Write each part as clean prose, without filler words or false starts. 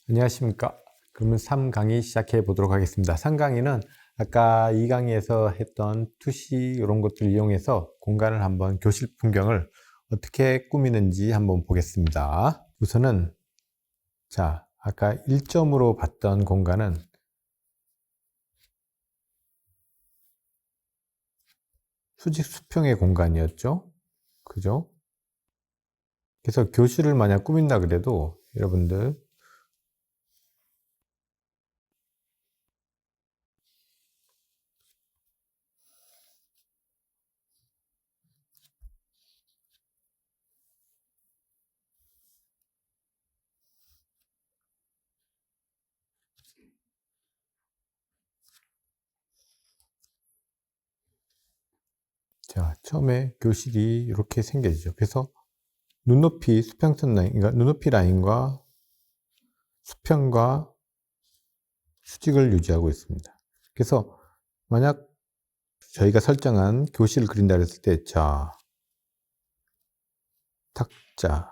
안녕하십니까. 그러면 3강의 시작해 보도록 하겠습니다. 3강의는 아까 2강의에서 했던 투시 이런 것들을 이용해서 공간을 한번 교실 풍경을 어떻게 꾸미는지 한번 보겠습니다. 우선은 아까 1점으로 봤던 공간은 수직 수평의 공간이었죠. 그죠? 그래서 교실을 만약 꾸민다 그래도 여러분들 처음에 교실이 이렇게 생겨지죠. 그래서 눈높이 수평선 라인, 그러니까 눈높이 라인과 수평과 수직을 유지하고 있습니다. 그래서 만약 저희가 설정한 교실을 그린다 그랬을 때, 탁자,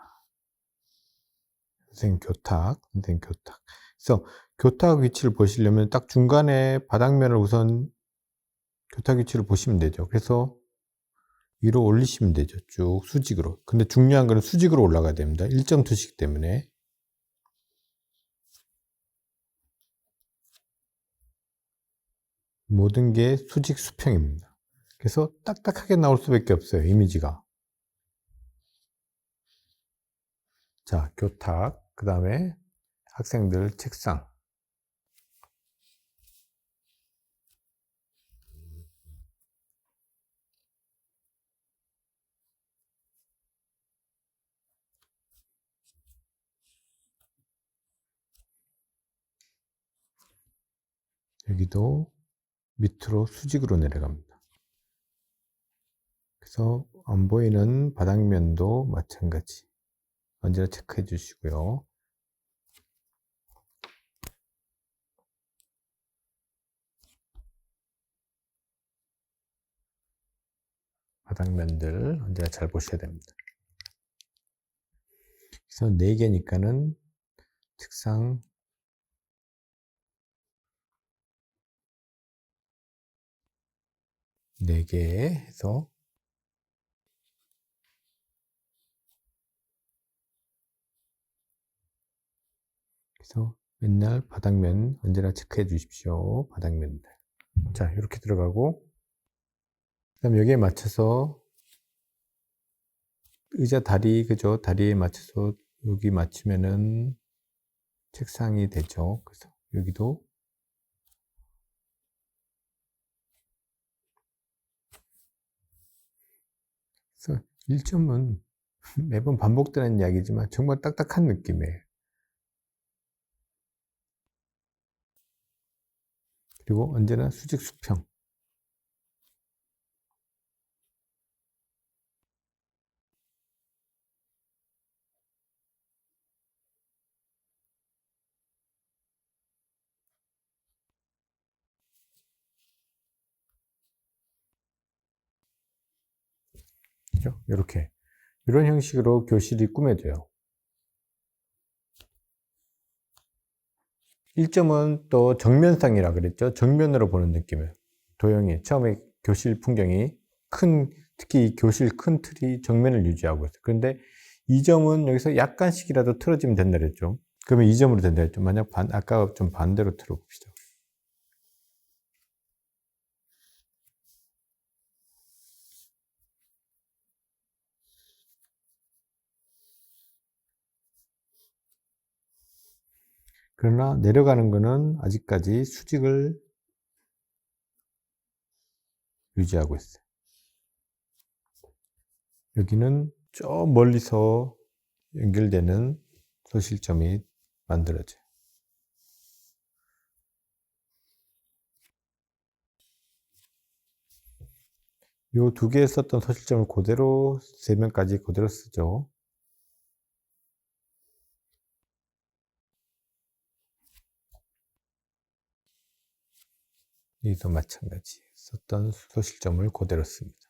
선생님 교탁. 그래서 교탁 위치를 보시려면 딱 중간에 바닥면을 우선 교탁 위치를 보시면 되죠. 그래서 위로 올리시면 되죠. 쭉 수직으로. 근데 중요한 거는 수직으로 올라가야 됩니다. 1.2씩 때문에. 모든 게 수직 수평입니다. 그래서 딱딱하게 나올 수밖에 없어요. 이미지가. 교탁. 그 다음에 학생들 책상. 여기도 밑으로 수직으로 내려갑니다. 그래서 안 보이는 바닥면도 마찬가지. 언제나 체크해 주시고요. 바닥면들 언제나 잘 보셔야 됩니다. 그래서 4개니까는 책상 4개 해서 그래서 맨날 바닥면 언제나 체크해 주십시오. 바닥면들. 이렇게 들어가고 그다음 여기에 맞춰서 의자 다리, 그죠? 다리에 맞춰서 여기 맞추면은 책상이 되죠. 그래서 여기도 그래서 1점은 매번 반복되는 이야기지만 정말 딱딱한 느낌이에요. 그리고 언제나 수직 수평. 그죠? 이렇게. 이런 형식으로 교실이 꾸며져요. 1점은 또 정면상이라 그랬죠. 정면으로 보는 느낌이에요. 도형이 처음에 교실 풍경이 특히 교실 큰 틀이 정면을 유지하고 있어요. 그런데 2점은 여기서 약간씩이라도 틀어지면 된다 그랬죠. 그러면 2점으로 된다 그랬죠. 만약 아까 좀 반대로 틀어봅시다. 그러나 내려가는 거는 아직까지 수직을 유지하고 있어요. 여기는 저 멀리서 연결되는 소실점이 만들어져요. 이 2개에 썼던 소실점을 그대로 3면까지 그대로 쓰죠. 여기도 마찬가지 썼던 소실점을 그대로 씁니다.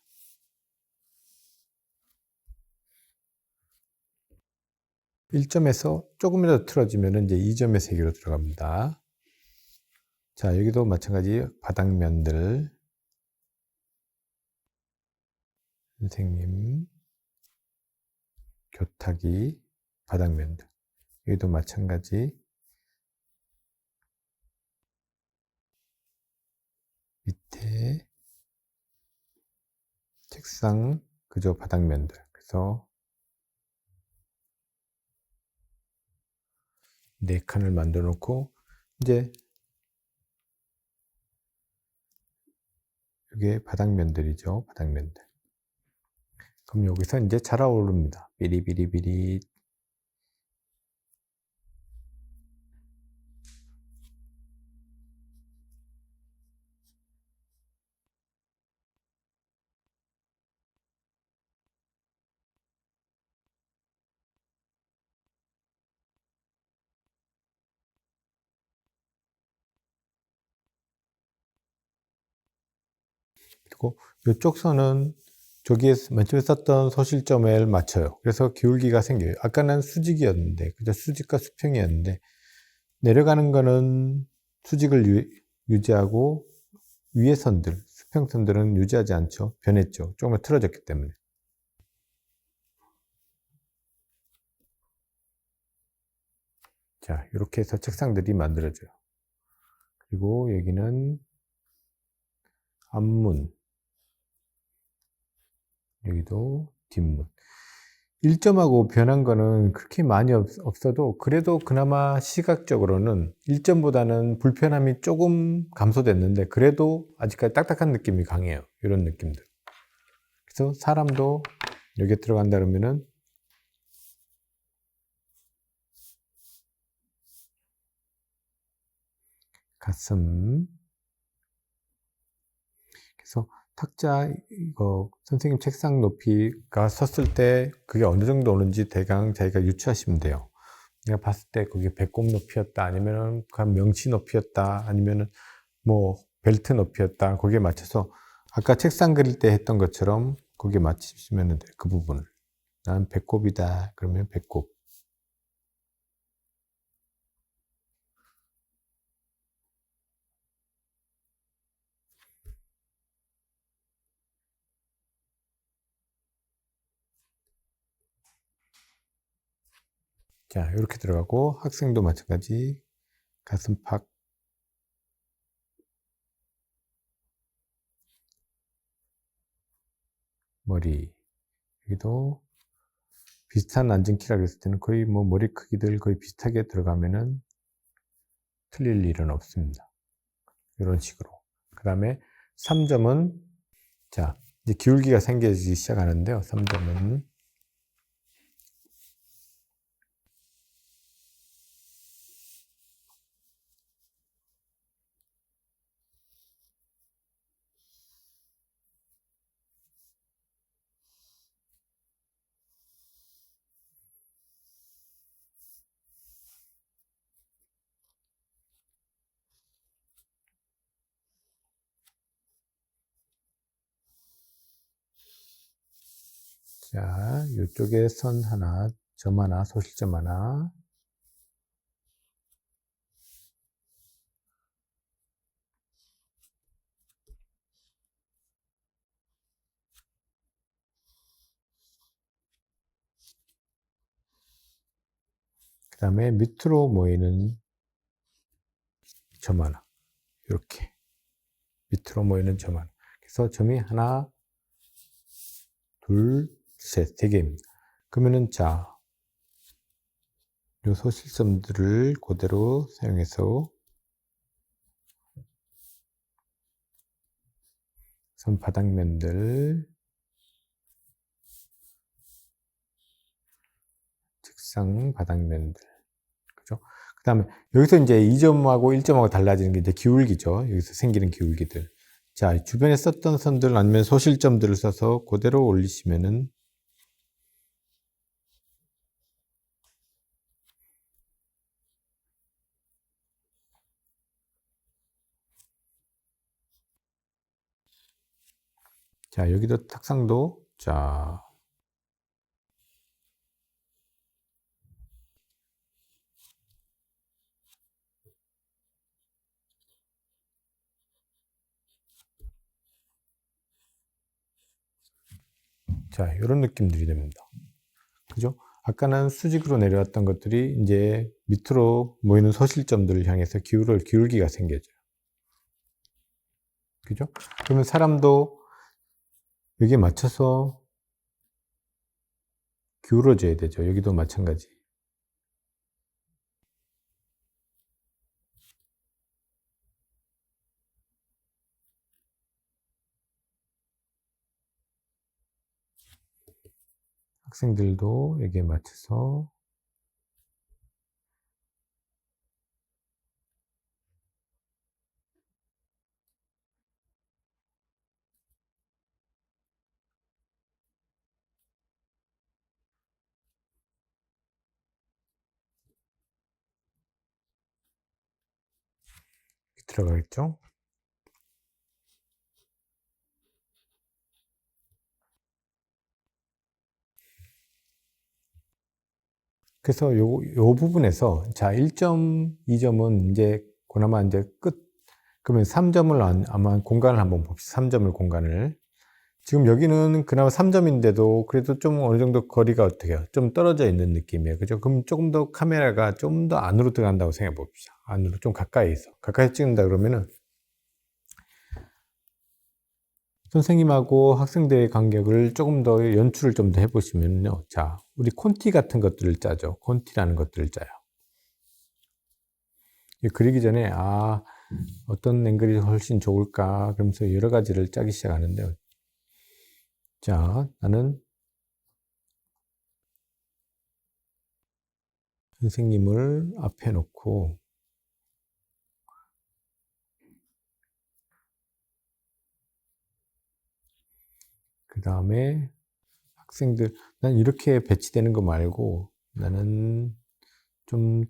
1점에서 조금이라도 틀어지면 이제 2점의 세계로 들어갑니다. 자, 여기도 마찬가지 바닥면들. 선생님, 교탁이, 바닥면들. 여기도 마찬가지. 밑에 책상, 그저 바닥면들. 그래서 4칸을 만들어 놓고, 이제 이게 바닥면들이죠. 바닥면들. 그럼 여기서 이제 자라오릅니다. 비리비리비리. 그리고 이쪽 선은 저기에 맨 처음에 썼던 소실점을 맞춰요. 그래서 기울기가 생겨요. 아까는 수직이었는데, 그저 수직과 수평이었는데, 내려가는 거는 수직을 유지하고, 위의 선들, 수평선들은 유지하지 않죠. 변했죠. 조금 틀어졌기 때문에. 자, 이렇게 해서 책상들이 만들어져요. 그리고 여기는 앞문, 여기도 뒷문. 1점하고 변한 거는 그렇게 많이 없어도 그래도 그나마 시각적으로는 1점보다는 불편함이 조금 감소됐는데 그래도 아직까지 딱딱한 느낌이 강해요. 이런 느낌들. 그래서 사람도 여기에 들어간다 그러면은 가슴. 그래서 탁자 이거 선생님 책상 높이가 섰을 때 그게 어느 정도 오는지 대강 자기가 유추하시면 돼요. 내가 봤을 때 그게 배꼽 높이였다 아니면은 명치 높이였다 아니면은 뭐 벨트 높이였다 거기에 맞춰서 아까 책상 그릴 때 했던 것처럼 거기에 맞추시면 돼요. 그 부분을 난 배꼽이다 그러면 배꼽. 자 이렇게 들어가고 학생도 마찬가지 가슴팍 머리 여기도 비슷한 앉은 키라 그랬을 때는 거의 뭐 머리 크기들 거의 비슷하게 들어가면은 틀릴 일은 없습니다. 이런 식으로. 그 다음에 3점은 자 이제 기울기가 생기기 시작하는데요. 3점은 자 이쪽에 선 하나, 점 하나, 소실점 하나 그 다음에 밑으로 모이는 점 하나 이렇게 밑으로 모이는 점 하나 그래서 점이 하나 둘 셋 세 개입니다. 그러면은 자 요 소실점들을 그대로 사용해서 선 바닥면들 책상 바닥면들 그죠? 그 다음에 여기서 이제 2점하고 1점하고 달라지는 게 이제 기울기죠. 여기서 생기는 기울기들. 자, 주변에 썼던 선들 아니면 소실점들을 써서 그대로 올리시면은 자, 여기도 탁상도 자, 자, 이런 느낌들이 됩니다. 그죠? 아까는 수직으로 내려왔던 것들이 이제 밑으로 모이는 소실점들을 향해서 기울기가 생겨져요. 그죠? 그러면 사람도 여기에 맞춰서 기울어져야 되죠. 여기도 마찬가지. 학생들도 여기에 맞춰서 들어가겠죠? 그래서 요 부분에서 자 1.2점은 이제 그나마 이제 끝. 그러면 3점을 아마 공간을 한번 봅시다. 3점을 공간을. 지금 여기는 그나마 3점인데도 그래도 좀 어느 정도 거리가 어떻게 해요? 좀 떨어져 있는 느낌이에요. 그죠? 그럼 조금 더 카메라가 좀 더 안으로 들어간다고 생각해 봅시다. 안으로 좀 가까이서. 가까이 찍는다 그러면은 선생님하고 학생들의 간격을 조금 더 연출을 좀 더 해보시면요. 자, 우리 콘티 같은 것들을 짜죠. 콘티라는 것들을 짜요. 그리기 전에, 어떤 앵글이 훨씬 좋을까? 그러면서 여러 가지를 짜기 시작하는데요. 자, 나는 선생님을 앞에 놓고, 그 다음에 학생들, 난 이렇게 배치되는 거 말고 나는 좀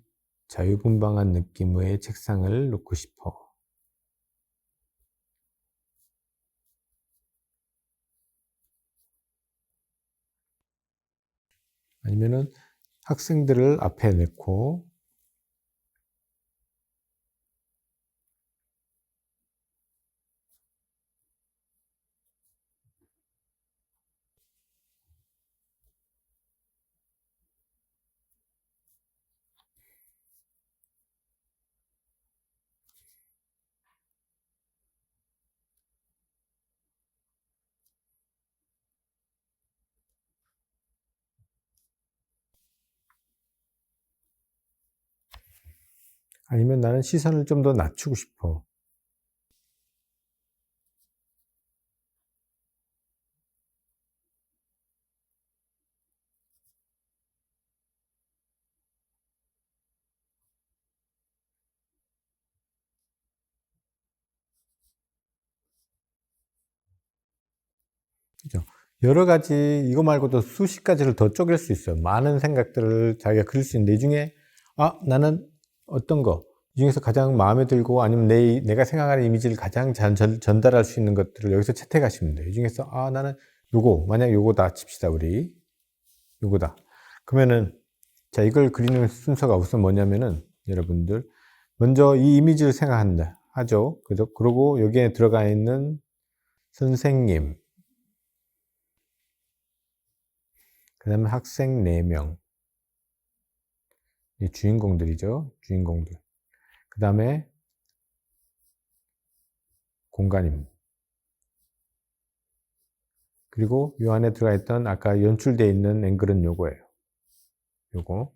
자유분방한 느낌의 책상을 놓고 싶어. 아니면은 학생들을 앞에 놓고, 아니면 나는 시선을 좀 더 낮추고 싶어. 그죠? 여러 가지, 이거 말고도 수십 가지를 더 쪼갤 수 있어요. 많은 생각들을 자기가 그릴 수 있는데, 이 중에, 나는 어떤 거, 이 중에서 가장 마음에 들고, 아니면 내가 생각하는 이미지를 가장 전달할 수 있는 것들을 여기서 채택하시면 돼요. 이 중에서, 나는 만약 요거다 칩시다, 우리. 요거다. 그러면은, 자, 이걸 그리는 순서가 우선 뭐냐면은, 여러분들, 먼저 이 이미지를 생각한다. 하죠. 그리고 여기에 들어가 있는 선생님, 그 다음에 학생 4명. 주인공들이죠. 주인공들. 그 다음에 공간임. 그리고 이 안에 들어가 있던 아까 연출되어 있는 앵글은 요거예요. 요거.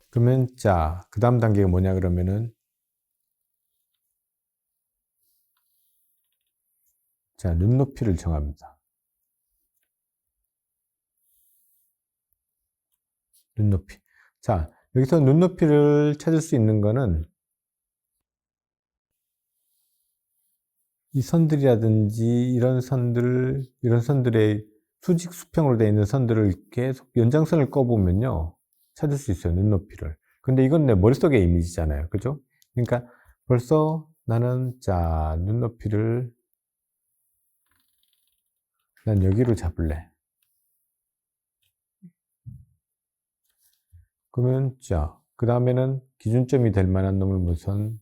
그러면 자, 그 다음 단계가 뭐냐 그러면은 자, 눈높이를 정합니다. 눈높이. 자, 여기서 눈높이를 찾을 수 있는 거는 이 선들이라든지 이런 선들의 수직 수평으로 되어 있는 선들을 계속 연장선을 꺼보면요. 찾을 수 있어요. 눈높이를. 근데 이건 내 머릿속의 이미지잖아요. 그죠? 그러니까 벌써 나는 자, 눈높이를 난 여기로 잡을래. 그러면 자, 그 다음에는 기준점이 될 만한 놈을 우선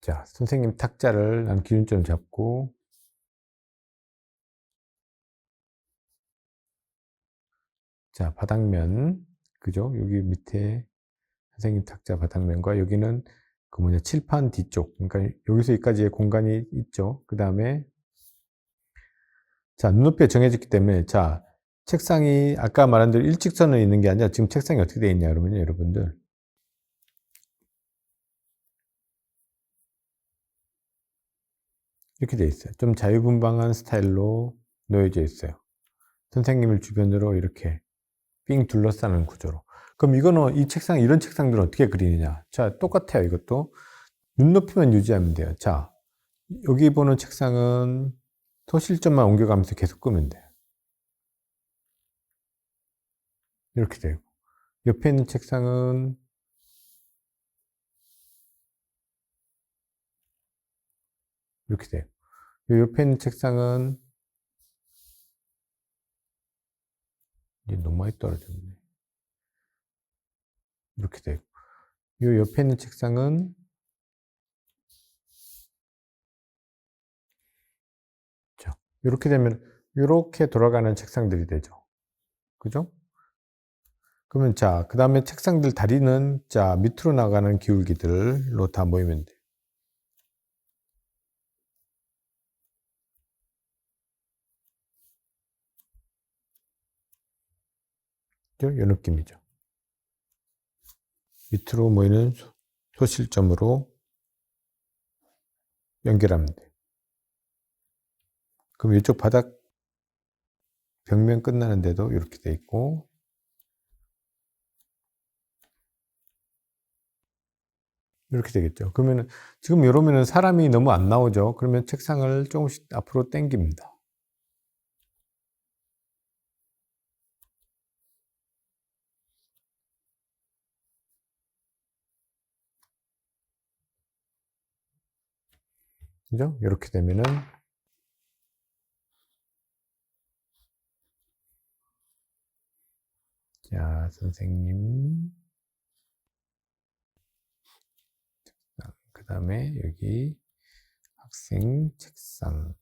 자, 선생님 탁자를 난 기준점 잡고, 자, 바닥면, 그죠? 여기 밑에 선생님 탁자 바닥면과 여기는 그 뭐냐, 칠판 뒤쪽. 그러니까 여기서 여기까지의 공간이 있죠. 그 다음에, 자, 눈높이가 정해졌기 때문에, 자, 책상이 아까 말한 대로 일직선으로 있는 게 아니라 지금 책상이 어떻게 되어 있냐, 그러면요, 여러분들. 이렇게 되어 있어요. 좀 자유분방한 스타일로 놓여져 있어요. 선생님을 주변으로 이렇게 삥 둘러싸는 구조로. 그럼 이거는 이 책상, 이런 책상들은 어떻게 그리느냐? 자, 똑같아요. 이것도 눈높이만 유지하면 돼요. 자, 여기 보는 책상은 소실점만 옮겨가면서 계속 끄면 돼요. 이렇게 되고. 옆에 있는 책상은 이렇게 돼요. 옆에 있는 책상은 이제 너무 많이 떨어졌네. 이렇게 되고. 이 옆에 있는 책상은 자, 이렇게 되면 이렇게 돌아가는 책상들이 되죠. 그죠? 그러면 자, 그 다음에 책상들 다리는 자, 밑으로 나가는 기울기들로 다 모이면 돼요. 이 느낌이죠. 밑으로 모이는 소실점으로 연결하면 돼요. 그럼 이쪽 바닥 벽면 끝나는데도 이렇게 돼 있고, 이렇게 되겠죠. 그러면 지금 이러면은 사람이 너무 안 나오죠. 그러면 책상을 조금씩 앞으로 당깁니다. 그죠? 이렇게 되면은, 자, 선생님. 그 다음에 여기 학생 책상.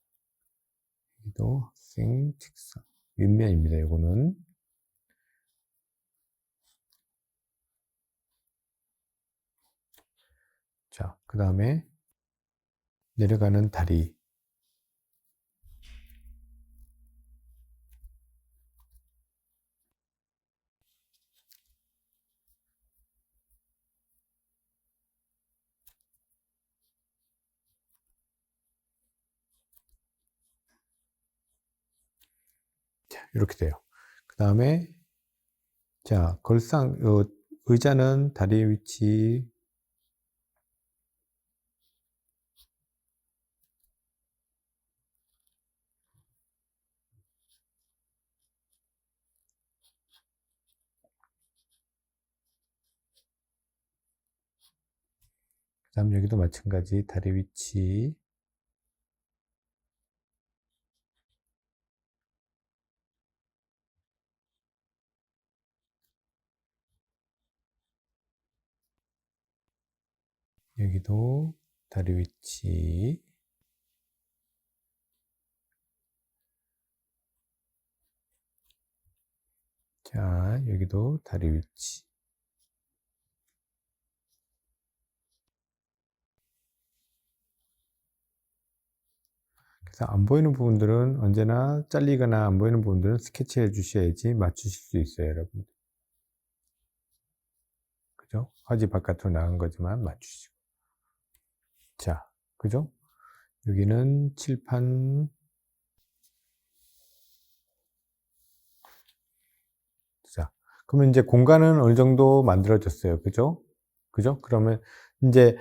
여기도 학생 책상. 윗면입니다. 이거는. 자, 그 다음에 내려가는 다리. 자, 이렇게 돼요. 그 다음에, 자, 의자는 다리 위치, 그 다음 여기도 마찬가지 다리 위치, 여기도 다리 위치, 자, 여기도 다리 위치. 그래서 안 보이는 부분들은 언제나 잘리거나 안 보이는 부분들은 스케치해 주셔야지 맞추실 수 있어요, 여러분. 그죠? 화지 바깥으로 나간 거지만 맞추시고. 자, 그죠? 여기는 칠판. 자, 그러면 이제 공간은 어느 정도 만들어졌어요. 그죠? 그죠? 그러면 이제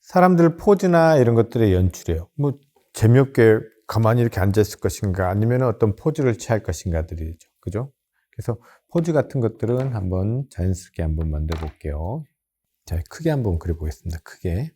사람들 포즈나 이런 것들의 연출이에요. 뭐 재미없게 가만히 이렇게 앉아 있을 것인가 아니면 어떤 포즈를 취할 것인가들이죠. 그죠? 그래서 포즈 같은 것들은 한번 자연스럽게 한번 만들어 볼게요. 자, 크게 한번 그려 보겠습니다. 크게.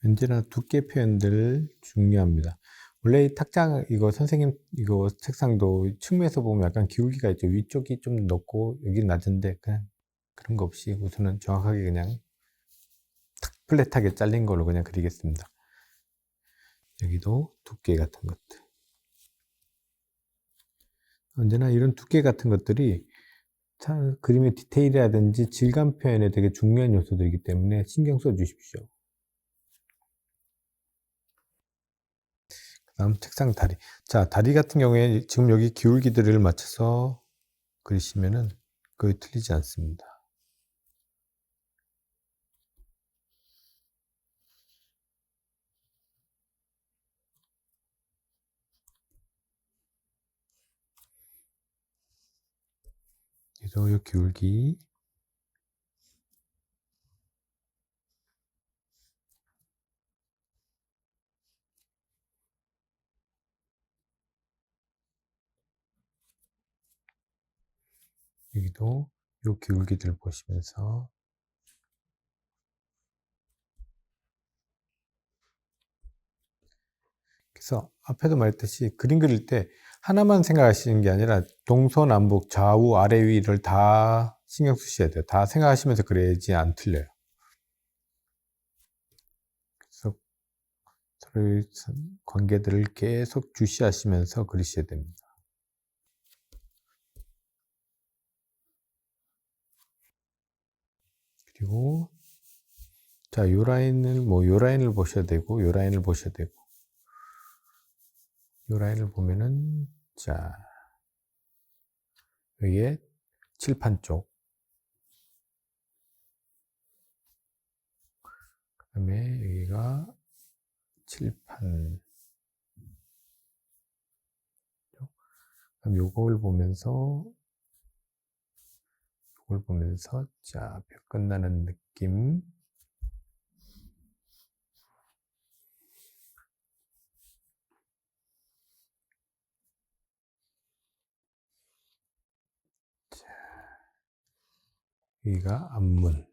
언제나 두께 표현들 중요합니다. 원래 이 탁장, 이거 선생님, 이거 책상도 측면에서 보면 약간 기울기가 있죠. 위쪽이 좀 높고, 여기 낮은데, 그냥 그런 거 없이 우선은 정확하게 그냥 플랫하게 잘린 걸로 그냥 그리겠습니다. 여기도 두께 같은 것들. 언제나 이런 두께 같은 것들이 그림의 디테일이라든지 질감 표현에 되게 중요한 요소들이기 때문에 신경 써 주십시오. 그 다음 책상 다리. 자, 다리 같은 경우에 지금 여기 기울기들을 맞춰서 그리시면은 거의 틀리지 않습니다. 그래서 이 기울기, 여기도 이 기울기들 보시면서, 그래서 앞에도 말했듯이 그림 그릴 때 하나만 생각하시는 게 아니라 동서남북 좌우 아래 위를 다 신경 쓰셔야 돼요. 다 생각하시면서 그려야지 안 틀려요. 그래서 서로의 관계들을 계속 주시하시면서 그리셔야 됩니다. 그리고 자, 요 라인을 요 라인을 보셔야 되고, 요 라인을 보셔야 되고, 요 라인을 보면은, 자, 여기에 칠판 쪽, 그 다음에 여기가 칠판, 그럼 요걸 보면서, 자, 벽 끝나는 느낌, 자, 여기가 앞문.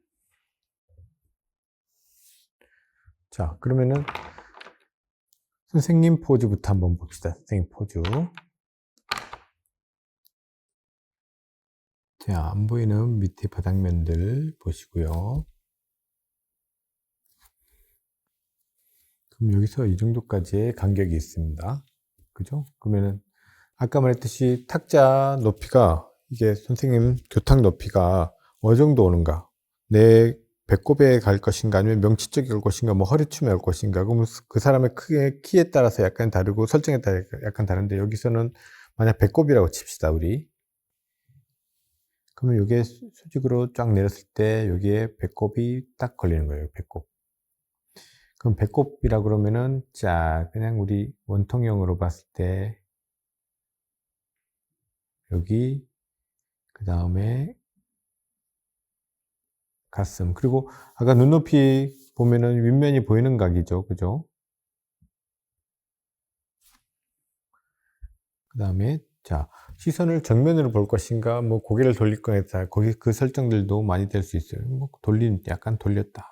자, 그러면은 선생님 포즈부터 한번 봅시다. 선생님 포즈. 자, 안 보이는 밑에 바닥면들 보시고요. 그럼 여기서 이 정도까지의 간격이 있습니다. 그죠? 그러면은 아까 말했듯이 탁자 높이가, 이게 선생님 교탁 높이가 어느 정도 오는가? 내 배꼽에 갈 것인가, 아니면 명치 쪽에 갈 것인가, 뭐 허리춤에 갈 것인가? 그러면 그 사람의 키에 따라서 약간 다르고 설정에 따라 약간 다른데, 여기서는 만약 배꼽이라고 칩시다, 우리. 그러면 이게 수직으로 쫙 내렸을 때 여기에 배꼽이 딱 걸리는 거예요, 배꼽. 그럼 배꼽이라 그러면은, 자, 그냥 우리 원통형으로 봤을 때 여기, 그 다음에 가슴, 그리고 아까 눈높이 보면은 윗면이 보이는 각이죠, 그죠? 그 다음에 자, 시선을 정면으로 볼 것인가, 뭐 고개를 돌릴 거에 따라 거기 그 설정들도 많이 될 수 있어요. 뭐 약간 돌렸다.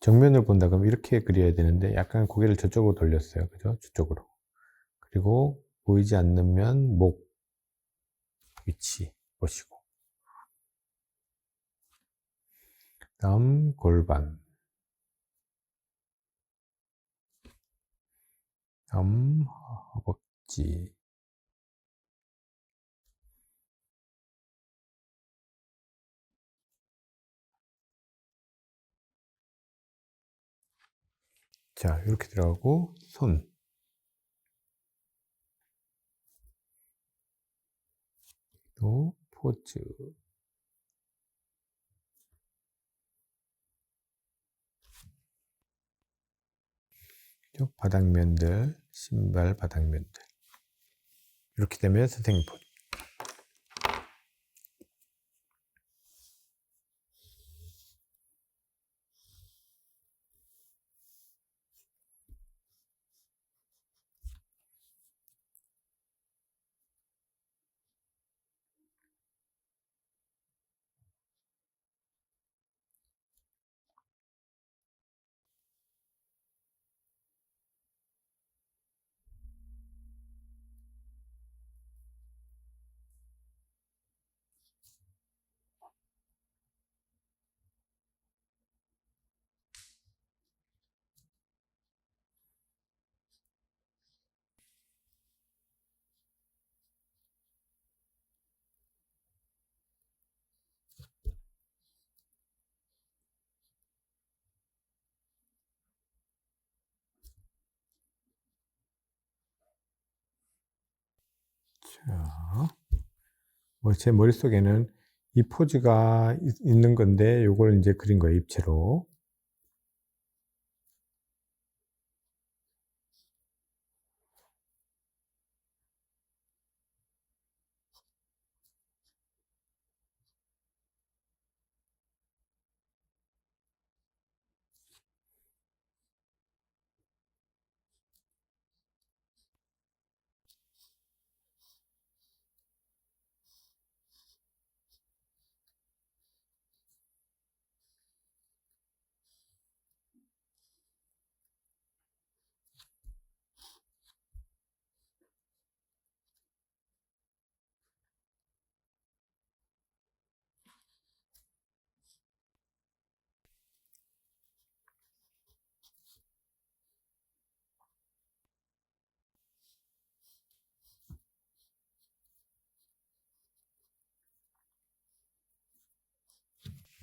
정면을 본다 그러면 이렇게 그려야 되는데 약간 고개를 저쪽으로 돌렸어요, 그죠? 저쪽으로. 그리고 보이지 않는 목 위치 보시고, 다음 골반, 다음 허벅지, 자, 이렇게 들어가고, 손, 또 포즈, 바닥면들, 신발 바닥면들. 이렇게 되면 선생님 포즈. 제 머릿속에는 이 포즈가 있는 건데 요걸 이제 그린 거예요, 입체로.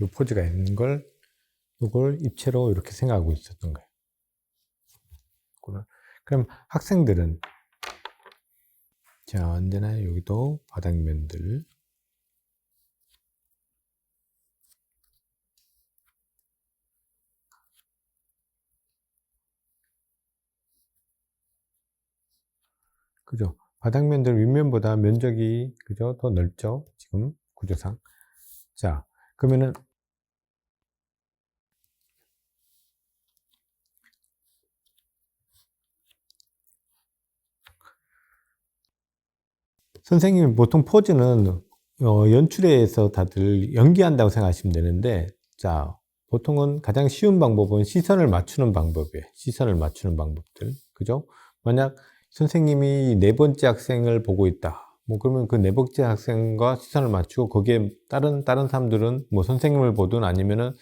요 포즈가 있는 걸 요걸 입체로 이렇게 생각하고 있었던 거예요. 그럼 학생들은 자, 언제나 여기도 바닥면들 그죠? 바닥면들 윗면보다 면적이 그죠? 더 넓죠? 지금 구조상. 자, 그러면은 선생님이 보통 포즈는 연출에서 다들 연기한다고 생각하시면 되는데, 자, 보통은 가장 쉬운 방법은 시선을 맞추는 방법이에요. 시선을 맞추는 방법들. 그죠? 만약 선생님이 네 번째 학생을 보고 있다. 뭐, 그러면 그 네 번째 학생과 시선을 맞추고, 거기에 다른 사람들은 뭐 선생님을 보든 아니면은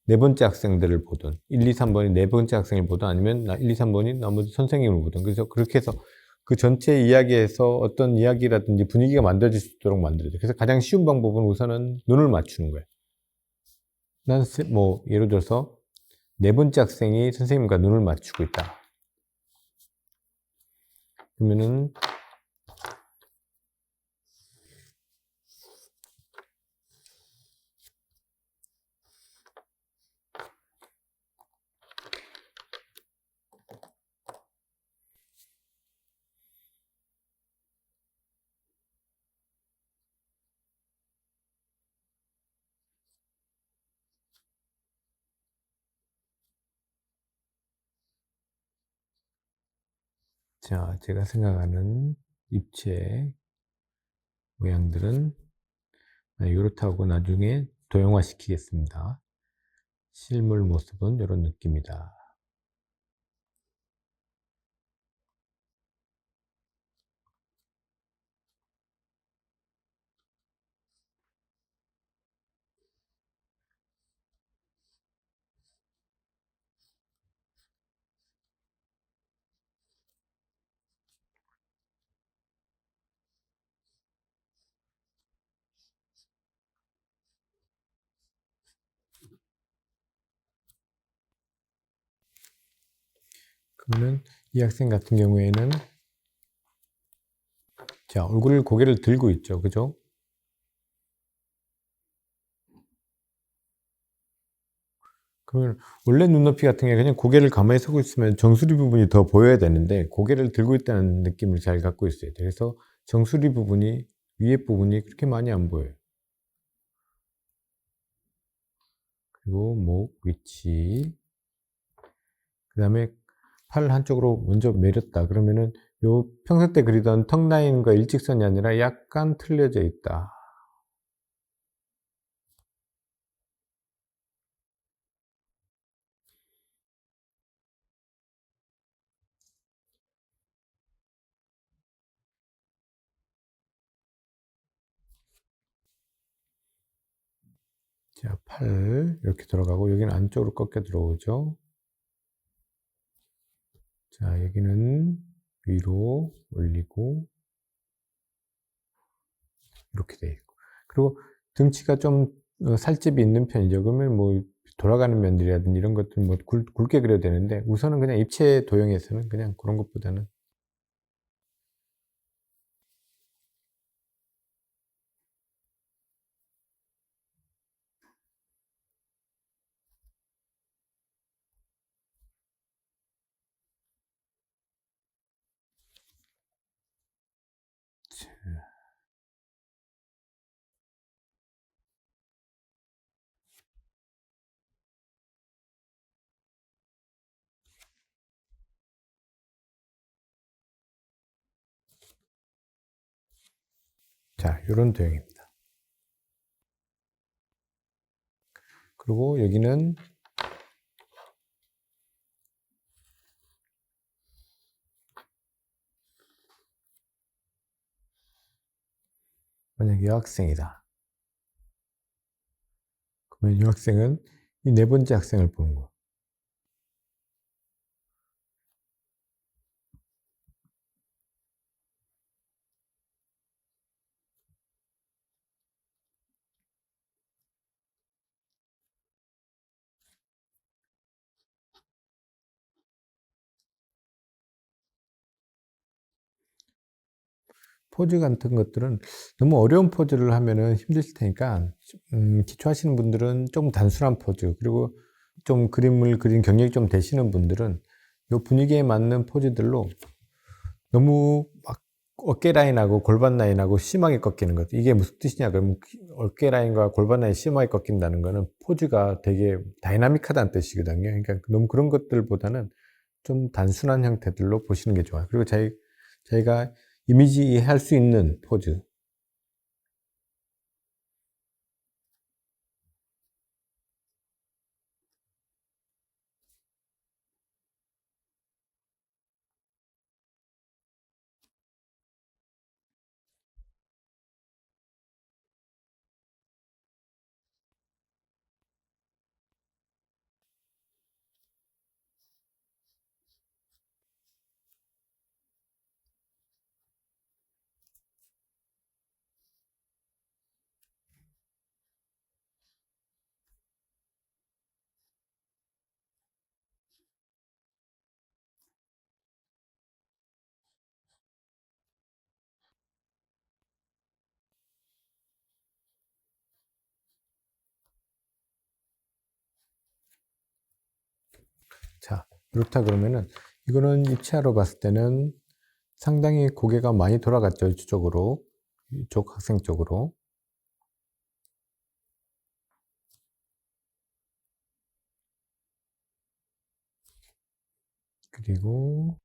네 번째 학생들을 보든, 1, 2, 3번이 네 번째 학생을 보든 아니면 1, 2, 3번이 나머지 선생님을 보든. 그래서 그렇게 해서 그 전체 이야기에서 어떤 이야기라든지 분위기가 만들어질 수 있도록 만들어야 돼. 그래서 가장 쉬운 방법은 우선은 눈을 맞추는 거예요. 뭐, 예를 들어서 네 번째 학생이 선생님과 눈을 맞추고 있다. 그러면은, 자, 제가 생각하는 입체 모양들은 이렇다고 나중에 도형화 시키겠습니다. 실물 모습은 이런 느낌이다. 그러면 이 학생 같은 경우에는 자, 고개를 들고 있죠. 그죠? 그러면 원래 눈높이 같은 게 그냥 고개를 가만히 서고 있으면 정수리 부분이 더 보여야 되는데 고개를 들고 있다는 느낌을 잘 갖고 있어야 돼요. 그래서 정수리 부분이 위에 부분이 그렇게 많이 안 보여요. 그리고 목 위치 그 다음에 팔 한쪽으로 먼저 내렸다. 그러면은 요 평소 때 그리던 턱 라인과 일직선이 아니라 약간 틀려져 있다. 자, 팔 이렇게 들어가고 여기는 안쪽으로 꺾여 들어오죠. 자, 여기는 위로 올리고 이렇게 돼 있고 그리고 등치가 좀 살집이 있는 편이죠. 그러면 뭐 돌아가는 면들이라든지 이런 것들 뭐 굵게 그려야 되는데 우선은 그냥 입체 도형에서는 그냥 그런 것보다는 자, 요런 도형입니다. 그리고 여기는 만약 여학생이다. 그러면 여학생은 이 네 번째 학생을 보는 거예요. 포즈 같은 것들은 너무 어려운 포즈를 하면은 힘드실 테니까 기초하시는 분들은 좀 단순한 포즈, 그리고 좀 그림을 그린 경력이 좀 되시는 분들은 이 분위기에 맞는 포즈들로 너무 막 어깨 라인하고 골반 라인하고 심하게 꺾이는 것, 이게 무슨 뜻이냐 그러면 어깨 라인과 골반 라인이 심하게 꺾인다는 거는 포즈가 되게 다이나믹하다는 뜻이거든요. 그러니까 너무 그런 것들보다는 좀 단순한 형태들로 보시는 게 좋아요. 그리고 저희가 이미지 이해할 수 있는 포즈. 자, 그렇다 그러면은 이거는 입체화로 봤을 때는 상당히 고개가 많이 돌아갔죠. 이쪽으로. 이쪽 학생 쪽으로. 그리고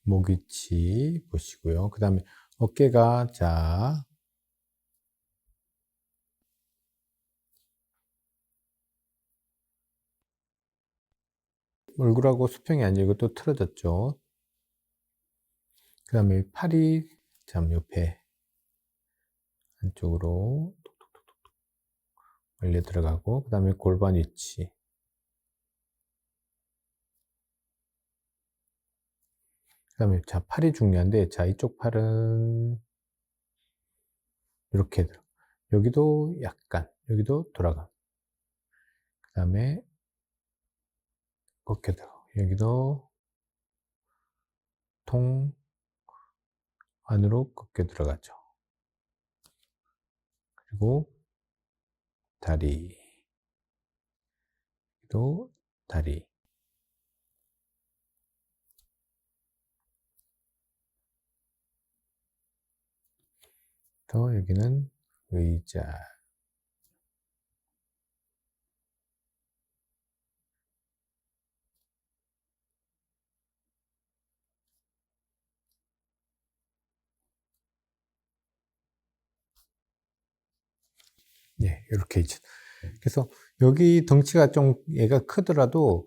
목 위치 보시고요. 그 다음에 어깨가, 자, 얼굴하고 수평이 아니고 또 틀어졌죠. 그 다음에 팔이 참 옆에 안쪽으로 올려 들어가고, 그 다음에 골반 위치. 그 다음에 자, 팔이 중요한데, 자, 이쪽 팔은 이렇게 들어. 여기도 약간, 여기도 돌아가. 그 다음에 어깨 들어. 여기도 통 안으로 꺾여 들어가죠. 그리고 다리, 또 다리, 또 여기는 의자. 예, 이렇게 있죠. 그래서 여기 덩치가 좀 얘가 크더라도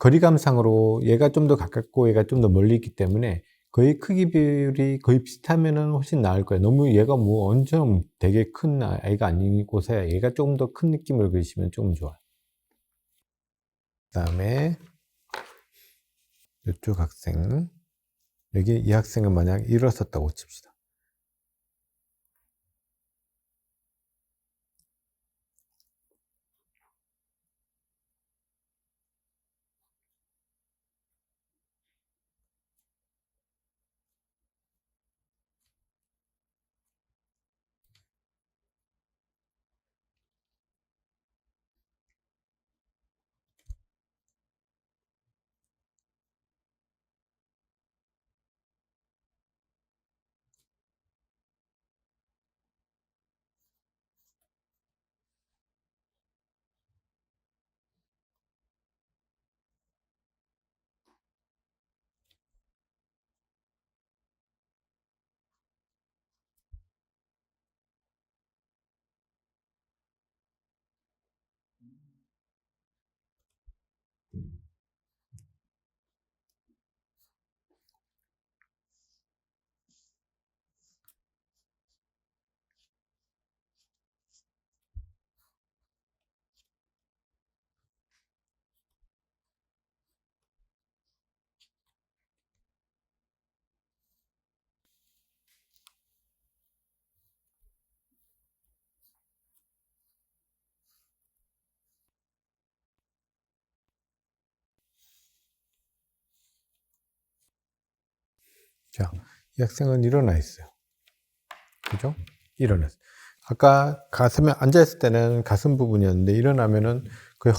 거리감상으로 얘가 좀 더 가깝고 얘가 좀 더 멀리 있기 때문에 거의 크기 비율이 거의 비슷하면은 훨씬 나을 거예요. 너무 얘가 뭐 엄청 되게 큰 아이가 아니고서야 얘가 조금 더 큰 느낌을 그리시면 조금 좋아요. 그 다음에 이쪽 학생, 여기 이 학생은 만약 일어섰다고 칩시다. 자, 이 학생은 일어나 있어요. 그죠? 일어났어요. 아까 가슴에 앉아있을 때는 가슴 부분이었는데 일어나면은 거의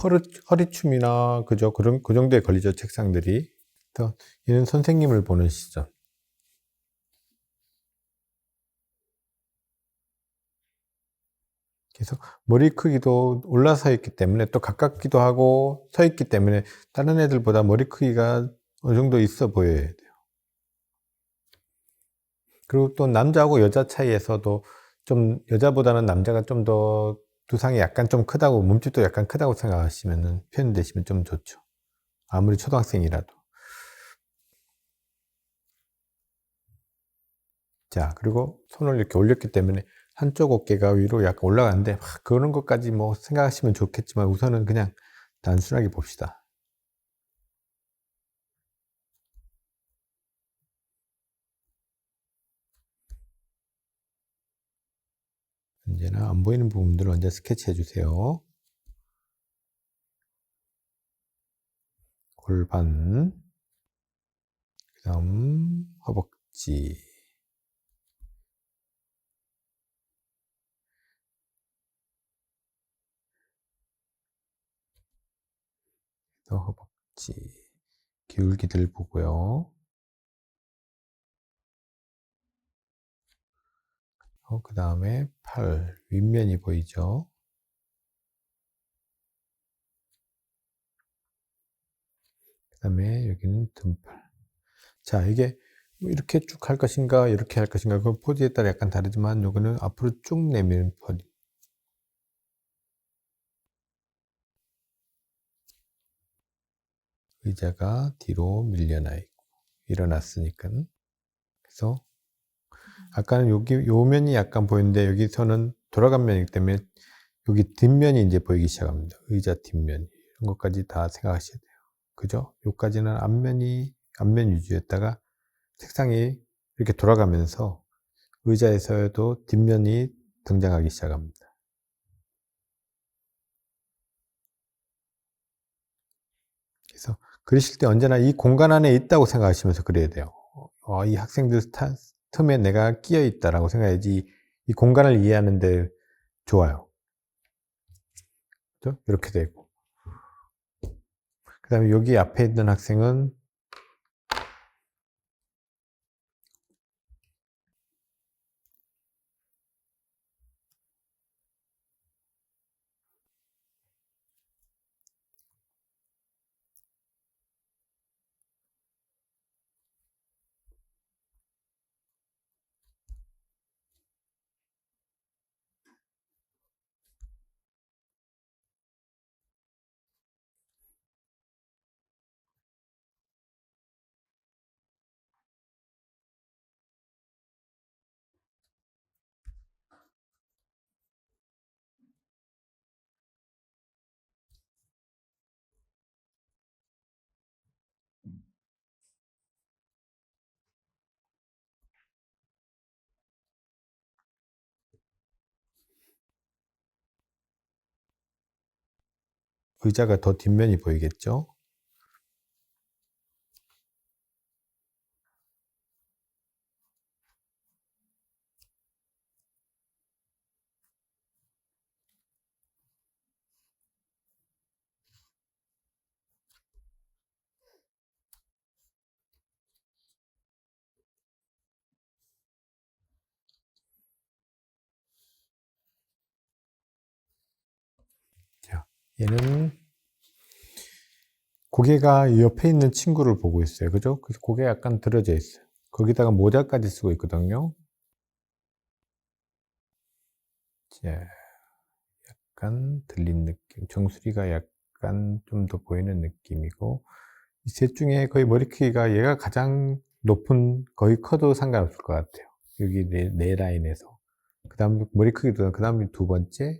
허리춤이나 그죠? 그 정도에 걸리죠, 책상들이. 또 얘는 선생님을 보는 시점. 계속 머리 크기도 올라서 있기 때문에 또 가깝기도 하고 서 있기 때문에 다른 애들보다 머리 크기가 어느 정도 있어 보여야 돼요. 그리고 또 남자하고 여자 차이에서도 좀 여자보다는 남자가 좀 더 두상이 약간 좀 크다고, 몸집도 약간 크다고 생각하시면 표현되시면 좀 좋죠. 아무리 초등학생이라도. 자, 그리고 손을 이렇게 올렸기 때문에 한쪽 어깨가 위로 약간 올라가는데 그런 것까지 뭐 생각하시면 좋겠지만 우선은 그냥 단순하게 봅시다. 언제나 안 보이는 부분들을 먼저 스케치해 주세요. 골반, 그 다음 허벅지, 또 허벅지, 기울기들 보고요. 그 다음에 팔, 윗면이 보이죠? 그 다음에 여기는 등팔. 자, 이게 이렇게 쭉 할 것인가, 이렇게 할 것인가, 그 포즈에 따라 약간 다르지만, 요거는 앞으로 쭉 내미는 포즈. 의자가 뒤로 밀려나 있고, 일어났으니까. 그래서, 아까는 요 면이 약간 보이는데, 여기서는 돌아간 면이기 때문에, 여기 뒷면이 이제 보이기 시작합니다. 의자 뒷면. 이런 것까지 다 생각하셔야 돼요. 그죠? 요까지는 앞면 위주였다가, 책상이 이렇게 돌아가면서, 의자에서도 뒷면이 등장하기 시작합니다. 그래서 그리실 때 언제나 이 공간 안에 있다고 생각하시면서 그려야 돼요. 이 학생들 틈에 내가 끼어 있다라고 생각해야지 이 공간을 이해하는데 좋아요. 그죠? 이렇게 되고. 그 다음에 여기 앞에 있는 학생은 의자가 더 뒷면이 보이겠죠? 자, 얘는 고개가 옆에 있는 친구를 보고 있어요. 그죠? 그래서 고개가 약간 들어져 있어요. 거기다가 모자까지 쓰고 있거든요. 자, 약간 들린 느낌. 정수리가 약간 좀 더 보이는 느낌이고, 이 셋 중에 거의 머리 크기가 얘가 가장 높은, 거의 커도 상관없을 것 같아요. 여기 네 라인에서. 그 다음 머리 크기도, 그 다음에 두 번째,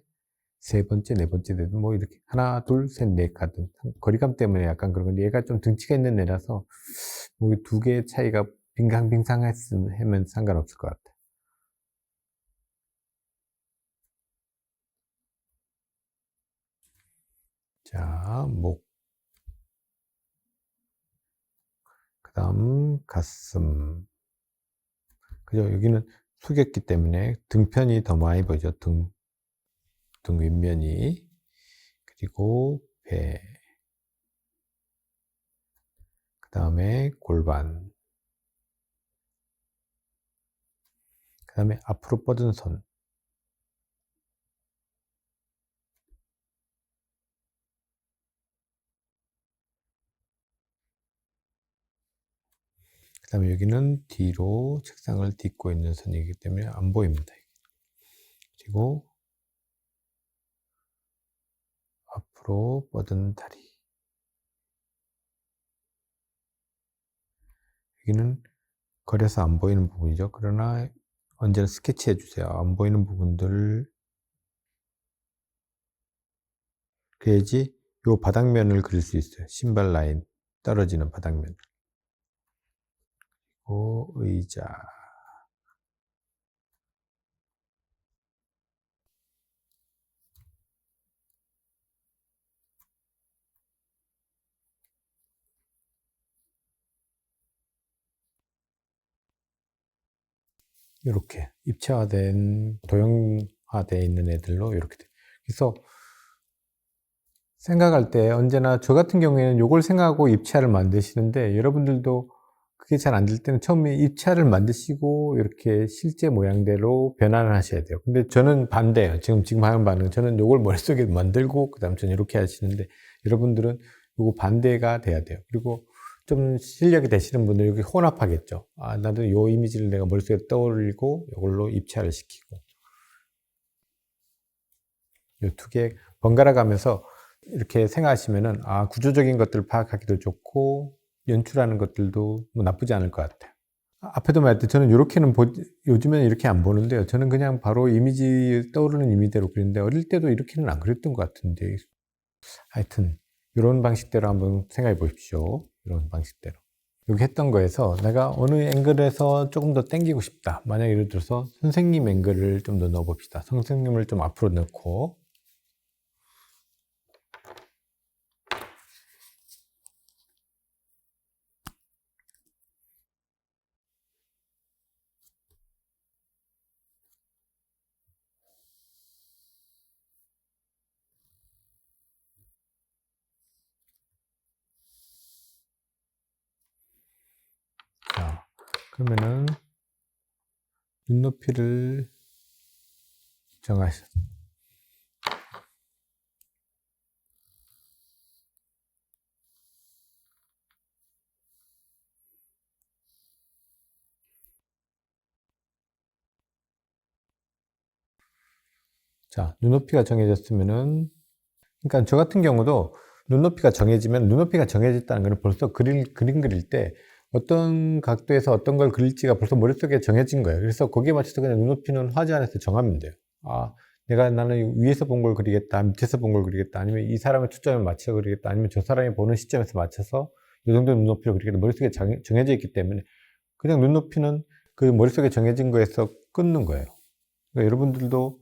세 번째, 네 번째 되든 뭐 이렇게 하나, 둘, 셋, 넷 가든 거리감 때문에 약간 그런 건데 얘가 좀 등치가 있는 애라서 뭐 두 개의 차이가 빙상빙상했으면 상관없을 것 같아요. 자, 목. 그 다음 가슴. 그죠? 여기는 숙였기 때문에 등편이 더 많이 보이죠. 등 윗면이. 그리고 배. 그 다음에 골반. 그 다음에 앞으로 뻗은 손. 그 다음에 여기는 뒤로 책상을 딛고 있는 선이기 때문에 안 보입니다. 그리고 앞으로 뻗은 다리. 여기는 거려서 안 보이는 부분이죠. 그러나 언제나 스케치해 주세요. 안 보이는 부분들을 그래야지 요 바닥면을 그릴 수 있어요. 신발 라인 떨어지는 바닥면. 그리고 의자. 이렇게 입체화된 도형화되어 있는 애들로 이렇게 돼. 그래서 생각할 때 언제나 저 같은 경우에는 이걸 생각하고 입체화를 만드시는데 여러분들도 그게 잘 안 될 때는 처음에 입체화를 만드시고 이렇게 실제 모양대로 변환을 하셔야 돼요. 근데 저는 반대예요. 지금 하는 반응은 저는 이걸 머릿속에 만들고 그다음 저는 이렇게 하시는데 여러분들은 이거 반대가 돼야 돼요. 그리고 좀 실력이 되시는 분들은 여기 혼합하겠죠. 아, 나도 요 이미지를 내가 머릿속에 떠올리고 이걸로 입체화를 시키고 이 두 개 번갈아 가면서 이렇게 생각하시면은 아, 구조적인 것들을 파악하기도 좋고 연출하는 것들도 뭐 나쁘지 않을 것 같아요. 앞에도 말했듯이 저는 이렇게는 요즘에는 이렇게 안 보는데요. 저는 그냥 바로 이미지 떠오르는 이미지대로 그리는데 어릴 때도 이렇게는 안 그렸던 것 같은데 하여튼 이런 방식대로 한번 생각해 보십시오. 이런 방식대로. 여기 했던 거에서 내가 어느 앵글에서 조금 더 당기고 싶다. 만약 예를 들어서 선생님 앵글을 좀 더 넣어 봅시다. 선생님을 좀 앞으로 넣고 자, 그러면은 눈높이를 정하시. 자, 눈높이가 정해졌으면은 그러니까 저 같은 경우도 눈높이가 정해지면 눈높이가 정해졌다는 것은 벌써 그림 그릴 때 어떤 각도에서 어떤 걸 그릴지가 벌써 머릿속에 정해진 거예요. 그래서 거기에 맞춰서 그냥 눈높이는 화지 안에서 정하면 돼요. 아, 나는 위에서 본 걸 그리겠다, 밑에서 본 걸 그리겠다, 아니면 이 사람의 초점에 맞춰 그리겠다, 아니면 저 사람이 보는 시점에서 맞춰서 이 정도 눈높이로 그리겠다. 머릿속에 정해져 있기 때문에 그냥 눈높이는 그 머릿속에 정해진 거에서 끊는 거예요. 그러니까 여러분들도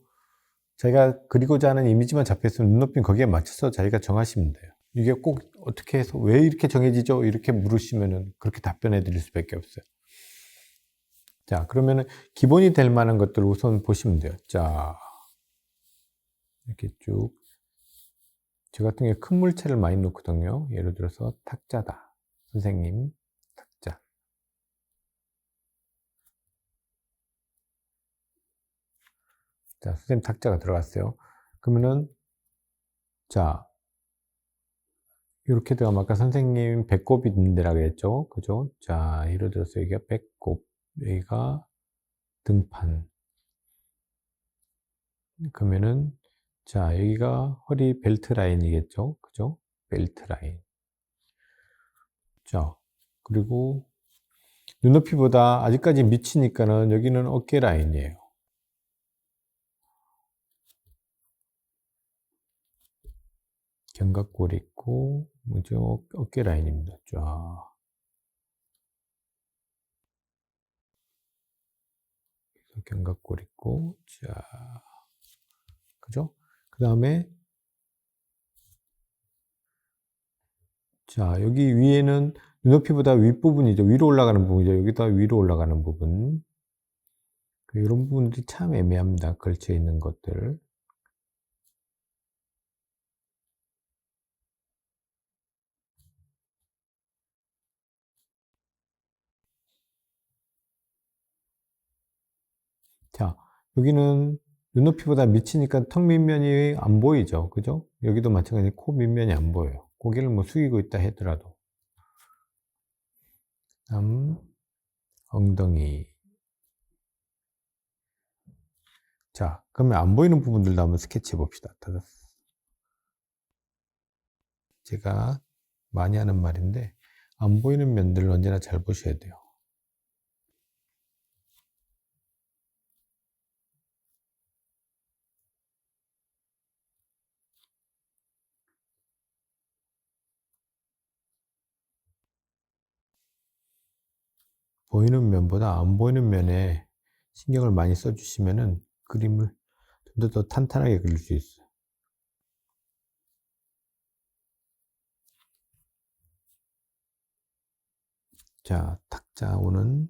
자기가 그리고자 하는 이미지만 잡혀있으면 눈높이는 거기에 맞춰서 자기가 정하시면 돼요. 이게 꼭 어떻게 해서 왜 이렇게 정해지죠? 이렇게 물으시면은 그렇게 답변해 드릴 수밖에 없어요. 자, 그러면은 기본이 될 만한 것들을 우선 보시면 돼요. 자, 이렇게 쭉. 저 같은 경우에 큰 물체를 많이 놓거든요. 예를 들어서 탁자다. 선생님, 탁자. 자, 선생님 탁자가 들어갔어요. 그러면은, 자, 이렇게 들어가면 아까 선생님 배꼽이 있는 데라고 했죠. 그죠? 자, 예를 들어서 여기가 배꼽, 여기가 등판. 그러면은, 자, 여기가 허리 벨트 라인이겠죠. 그죠? 벨트 라인. 자, 그리고 눈높이보다 아직까지 미치니까는 여기는 어깨 라인이에요. 견갑골 있고, 뭐죠? 어깨 라인입니다. 쫙. 견갑골 있고, 자, 그죠? 그 다음에, 자, 여기 위에는 눈높이보다 윗부분이죠. 위로 올라가는 부분이죠. 여기다 위로 올라가는 부분. 이런 부분들이 참 애매합니다. 걸쳐 있는 것들. 자, 여기는 눈높이보다 밑이니까 턱 밑면이 안 보이죠. 그죠? 여기도 마찬가지로 코 밑면이 안 보여요. 고개를 뭐 숙이고 있다 하더라도. 다음, 엉덩이. 자, 그러면 안 보이는 부분들도 한번 스케치해 봅시다. 제가 많이 하는 말인데, 안 보이는 면들을 언제나 잘 보셔야 돼요. 보이는 면보다 안 보이는 면에 신경을 많이 써주시면은 그림을 좀 더 탄탄하게 그릴 수 있어요. 자, 탁자 오는,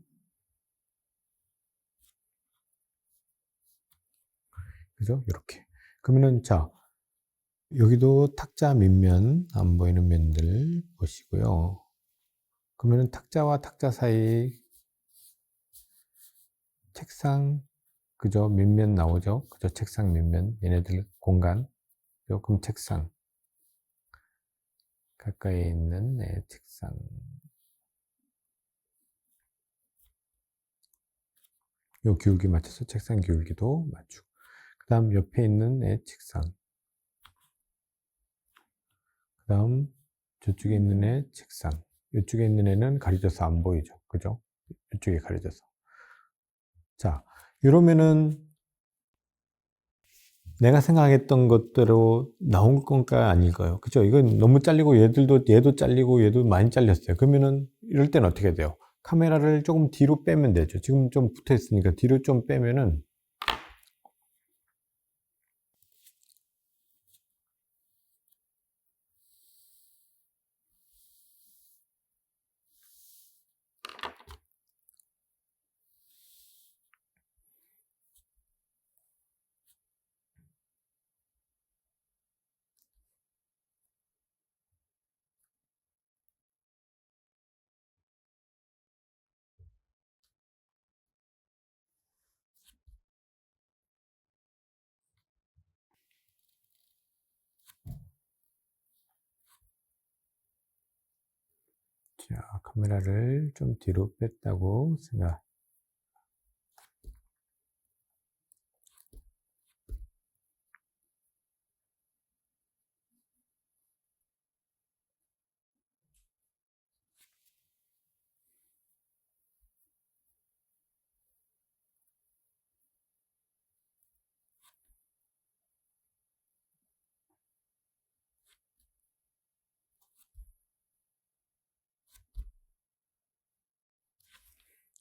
그죠? 이렇게. 그러면은, 자, 여기도 탁자 밑면, 안 보이는 면들 보시고요. 그러면은 탁자와 탁자 사이 책상, 그죠? 밑면 나오죠? 그죠? 책상 밑면, 얘네들 공간. 그럼 책상. 가까이에 있는 책상. 요 기울기 맞춰서 책상 기울기도 맞추고. 그 다음 옆에 있는 책상. 그 다음 저쪽에 있는 애 책상. 이쪽에 있는 애는 가려져서 안 보이죠. 그죠? 이쪽에 가려져서. 자, 이러면은 내가 생각했던 것대로 나온 건가 아닐까요? 그죠? 이건 너무 잘리고 얘도 잘리고 얘도 많이 잘렸어요. 그러면은 이럴 땐 어떻게 돼요? 카메라를 조금 뒤로 빼면 되죠. 지금 좀 붙어 있으니까 뒤로 좀 빼면은, 자, 카메라를 좀 뒤로 뺐다고 생각.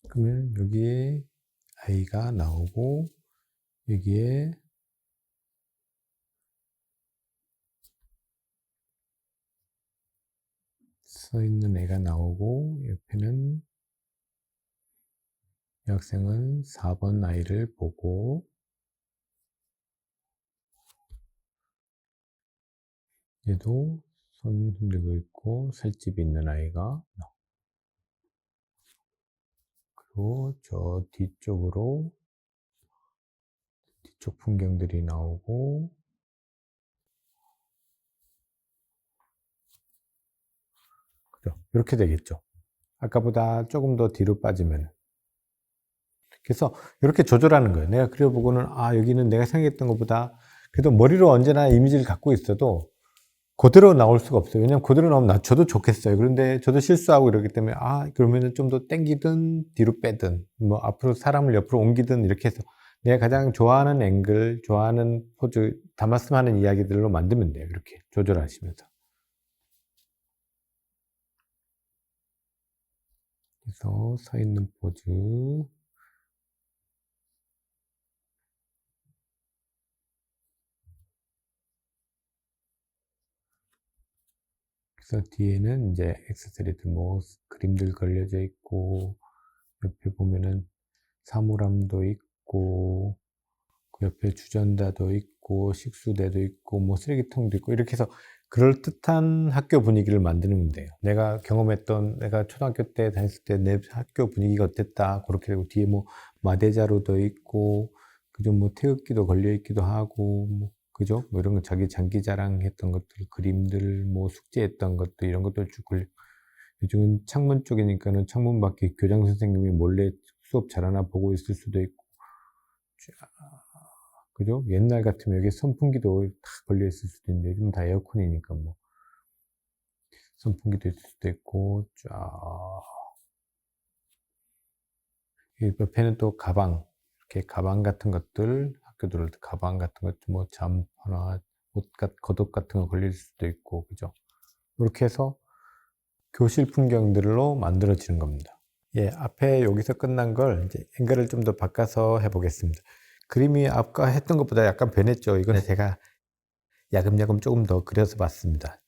그러면 여기에 아이가 나오고, 여기에 서 있는 애가 나오고, 옆에는 여학생은 4번 아이를 보고, 얘도 손 흔들고 있고, 살집이 있는 아이가, 그리고 저 뒤쪽 풍경들이 나오고, 그죠? 이렇게 되겠죠. 아까보다 조금 더 뒤로 빠지면. 그래서 이렇게 조절하는 거예요. 내가 그려보고는, 아, 여기는 내가 생각했던 것보다, 그래도 머리로 언제나 이미지를 갖고 있어도, 그대로 나올 수가 없어요. 왜냐면 그대로 나오면 저도 좋겠어요. 그런데 저도 실수하고 이러기 때문에, 아, 그러면은 좀 더 땡기든, 뒤로 빼든, 뭐, 앞으로 사람을 옆으로 옮기든, 이렇게 해서 내가 가장 좋아하는 앵글, 좋아하는 포즈, 담았으면 하는 이야기들로 만들면 돼요. 이렇게 조절하시면서. 그래서 서 있는 포즈. 그래서 뒤에는 이제 액세서리들, 뭐, 그림들 걸려져 있고, 옆에 보면은 사물함도 있고, 있고, 그 옆에 주전자도 있고, 식수대도 있고, 뭐 쓰레기통도 있고, 이렇게 해서 그럴듯한 학교 분위기를 만드는 돼요. 내가 경험했던, 내가 초등학교 때 다녔을 때 내 학교 분위기가 어땠다. 그렇게 되고, 뒤에 뭐 마대자루도 있고, 그죠? 뭐 태극기도 걸려 있기도 하고, 뭐, 그죠? 뭐 이런 거 자기 장기 자랑했던 것들, 그림들, 뭐 숙제했던 것들, 이런 것들 쭉 걸려. 요즘은 창문 쪽이니까는 창문 밖에 교장 선생님이 몰래 수업 잘하나 보고 있을 수도 있고, 그죠? 옛날 같으면 여기 선풍기도 다 걸려 있을 수도 있는데, 요즘 다 에어컨이니까 뭐, 선풍기도 있을 수도 있고, 쫙. 이 옆에는 또 가방, 이렇게 가방 같은 것들, 학교 들어올 때 가방 같은 것들, 뭐, 잠바나 겉옷 같은 거 걸릴 수도 있고, 그죠? 이렇게 해서 교실 풍경들로 만들어지는 겁니다. 예, 앞에 여기서 끝난 걸 이제 앵글을 좀 더 바꿔서 해보겠습니다. 그림이 아까 했던 것보다 약간 변했죠. 이거는 제가 야금야금 조금 더 그려서 봤습니다.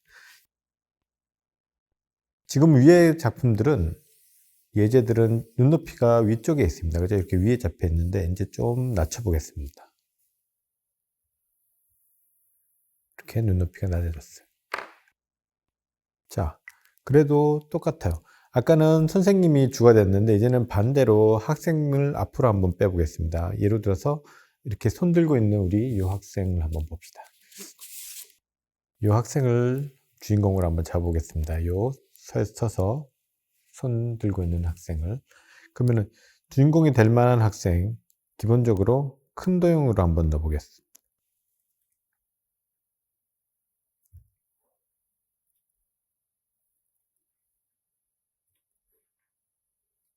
지금 위에 작품들은 예제들은 눈높이가 위쪽에 있습니다. 그죠? 이렇게 위에 잡혀 있는데 이제 좀 낮춰 보겠습니다. 이렇게 눈높이가 낮아졌어요. 자, 그래도 똑같아요. 아까는 선생님이 주가 됐는데 이제는 반대로 학생을 앞으로 한번 빼보겠습니다. 예를 들어서 이렇게 손 들고 있는 우리 이 학생을 한번 봅시다. 이 학생을 주인공으로 한번 잡아보겠습니다. 요 서서 손 들고 있는 학생을. 그러면은 주인공이 될 만한 학생, 기본적으로 큰 도형으로 한번 넣어보겠습니다.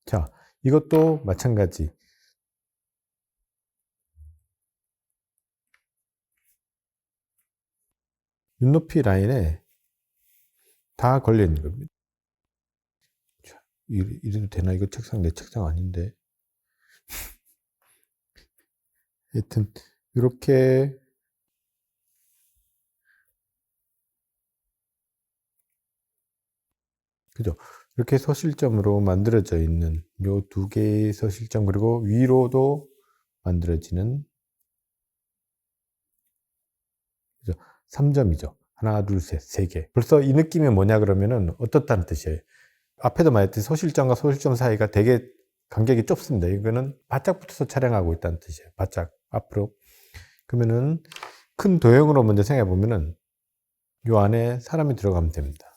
자, 이것도 마찬가지. 눈높이 라인에 다 걸려 있는 겁니다. 자, 이래도 되나? 이거 책상 내 책상 아닌데. 하여튼 이렇게 그죠? 이렇게 서실점으로 만들어져 있는 요 두 개의 서실점, 그리고 위로도 만들어지는, 그죠? 3점이죠. 하나, 둘, 셋, 세 개. 벌써 이 느낌이 뭐냐 그러면은 어떻다는 뜻이에요. 앞에도 말했듯이 소실점과 소실점 사이가 되게 간격이 좁습니다. 이거는 바짝 붙어서 촬영하고 있다는 뜻이에요. 바짝 앞으로. 그러면은 큰 도형으로 먼저 생각해 보면은 요 안에 사람이 들어가면 됩니다.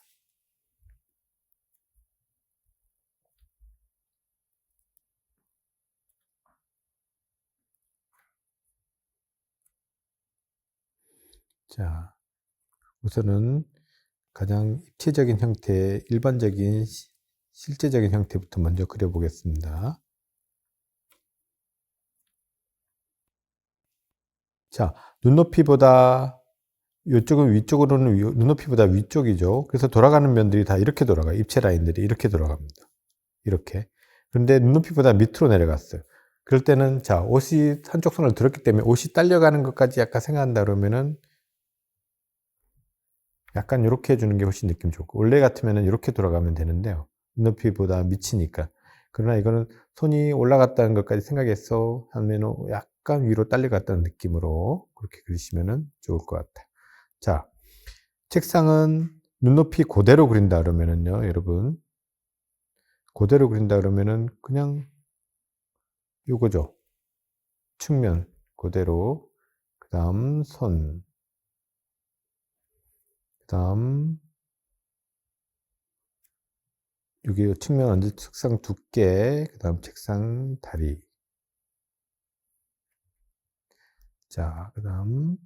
자, 우선은 가장 입체적인 형태의 일반적인 실제적인 형태부터 먼저 그려보겠습니다. 자, 눈높이보다 이쪽은 위쪽으로는 눈높이보다 위쪽이죠. 그래서 돌아가는 면들이 다 이렇게 돌아가요. 입체 라인들이 이렇게 돌아갑니다. 이렇게. 그런데 눈높이보다 밑으로 내려갔어요. 그럴 때는 자, 옷이 한쪽 손을 들었기 때문에 옷이 딸려가는 것까지 약간 생각한다 그러면은 약간 이렇게 해주는 게 훨씬 느낌 좋고, 원래 같으면 이렇게 돌아가면 되는데요. 눈높이보다 미치니까. 그러나 이거는 손이 올라갔다는 것까지 생각해서 하면 약간 위로 딸려갔다는 느낌으로 그렇게 그리시면 좋을 것 같아요. 자, 책상은 눈높이 그대로 그린다 그러면은요, 여러분. 그대로 그린다 그러면은 그냥 요거죠. 측면 그대로. 그 다음 손. 그 다음 여기 측면 언제 책상 두께, 그 다음 책상 다리. 자, 그 다음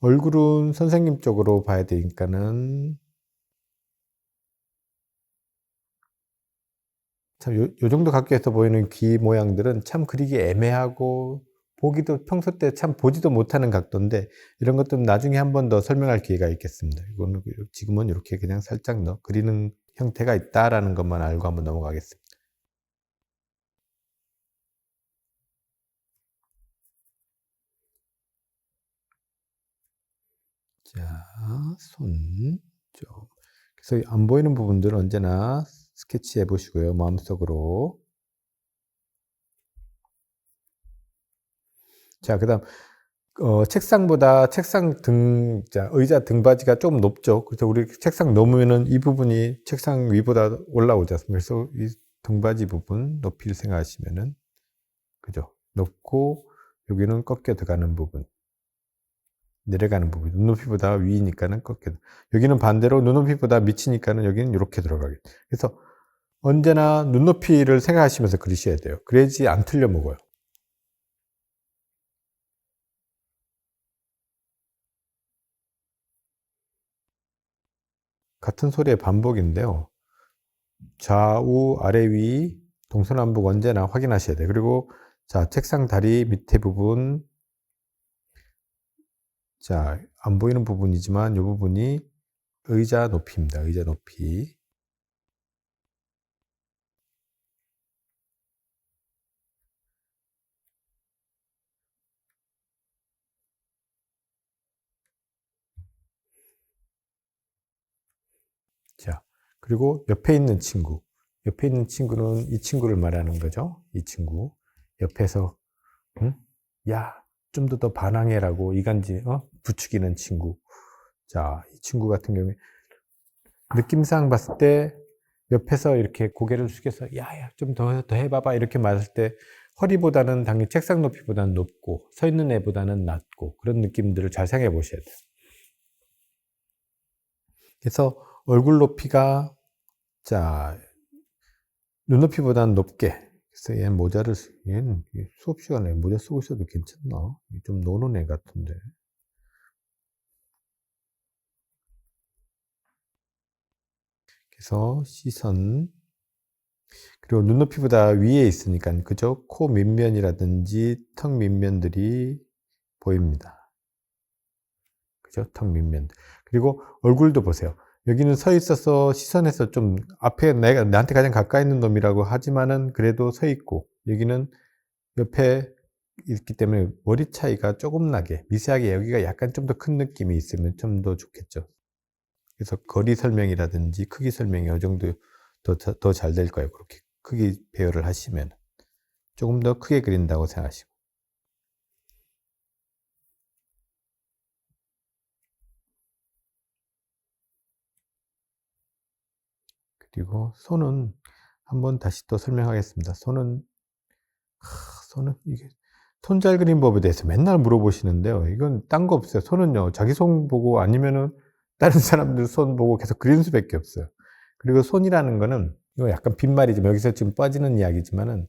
얼굴은 선생님 쪽으로 봐야 되니까는 참 요 정도 각도에서 보이는 귀 모양들은 참 그리기 애매하고 보기도 평소 때 참 보지도 못하는 각도인데, 이런 것들은 나중에 한 번 더 설명할 기회가 있겠습니다. 이거는 지금은 이렇게 그냥 살짝 그리는 형태가 있다라는 것만 알고 한번 넘어가겠습니다. 자, 손. 그래서 안 보이는 부분들은 언제나 스케치해 보시고요. 마음속으로. 자, 그 다음, 책상보다 의자 등받이가 조금 높죠. 그래서 우리 책상 넘으면은 이 부분이 책상 위보다 올라오지 않습니까? 그래서 이 등받이 부분 높이를 생각하시면은, 그죠? 높고, 여기는 꺾여 들어가는 부분. 내려가는 부분. 눈높이보다 위니까는 꺾여. 여기는 반대로 눈높이보다 밑이니까는 여기는 이렇게 들어가게. 그래서 언제나 눈높이를 생각하시면서 그리셔야 돼요. 그래야지 안 틀려 먹어요. 같은 소리의 반복인데요. 좌우, 아래, 위, 동서남북 언제나 확인하셔야 돼요. 그리고 자, 책상 다리 밑에 부분, 자, 안 보이는 부분이지만 이 부분이 의자 높이입니다. 의자 높이. 자, 그리고 옆에 있는 친구. 옆에 있는 친구는 이 친구를 말하는 거죠. 이 친구. 옆에서, 응? 야, 좀 더 반항해라고 이간질, 부추기는 친구. 자, 이 친구 같은 경우에 느낌상 봤을 때 옆에서 이렇게 고개를 숙여서 야야 좀 더 해봐봐 이렇게 말할 때 허리보다는 당연히 책상 높이보다는 높고 서 있는 애보다는 낮고 그런 느낌들을 잘 생각해 보셔야 돼요. 그래서 얼굴 높이가 자 눈높이보다는 높게. 그래서 얘는 수업 시간에 모자 쓰고 있어도 괜찮나? 좀 노는 애 같은데. 그래서 시선 그리고 눈높이보다 위에 있으니까 그죠? 코 밑면이라든지 턱 밑면들이 보입니다. 그죠? 턱 밑면. 그리고 얼굴도 보세요. 여기는 서 있어서 시선에서 좀 앞에 나한테 가장 가까이 있는 놈이라고 하지만은 그래도 서 있고 여기는 옆에 있기 때문에 머리 차이가 조금 나게 미세하게 여기가 약간 좀 더 큰 느낌이 있으면 좀 더 좋겠죠. 그래서 거리 설명이라든지 크기 설명이 어느 정도 더 잘 될 거예요. 그렇게 크기 배열을 하시면 조금 더 크게 그린다고 생각하시고. 그리고 손은 한번 다시 또 설명하겠습니다. 손은 이게 손 잘 그리는 법에 대해서 맨날 물어보시는데요. 이건 딴 거 없어요. 손은요, 자기 손 보고 아니면은 다른 사람들 손 보고 계속 그리는 수밖에 없어요. 그리고 손이라는 거는 이거 약간 빈말이지만 여기서 지금 빠지는 이야기지만은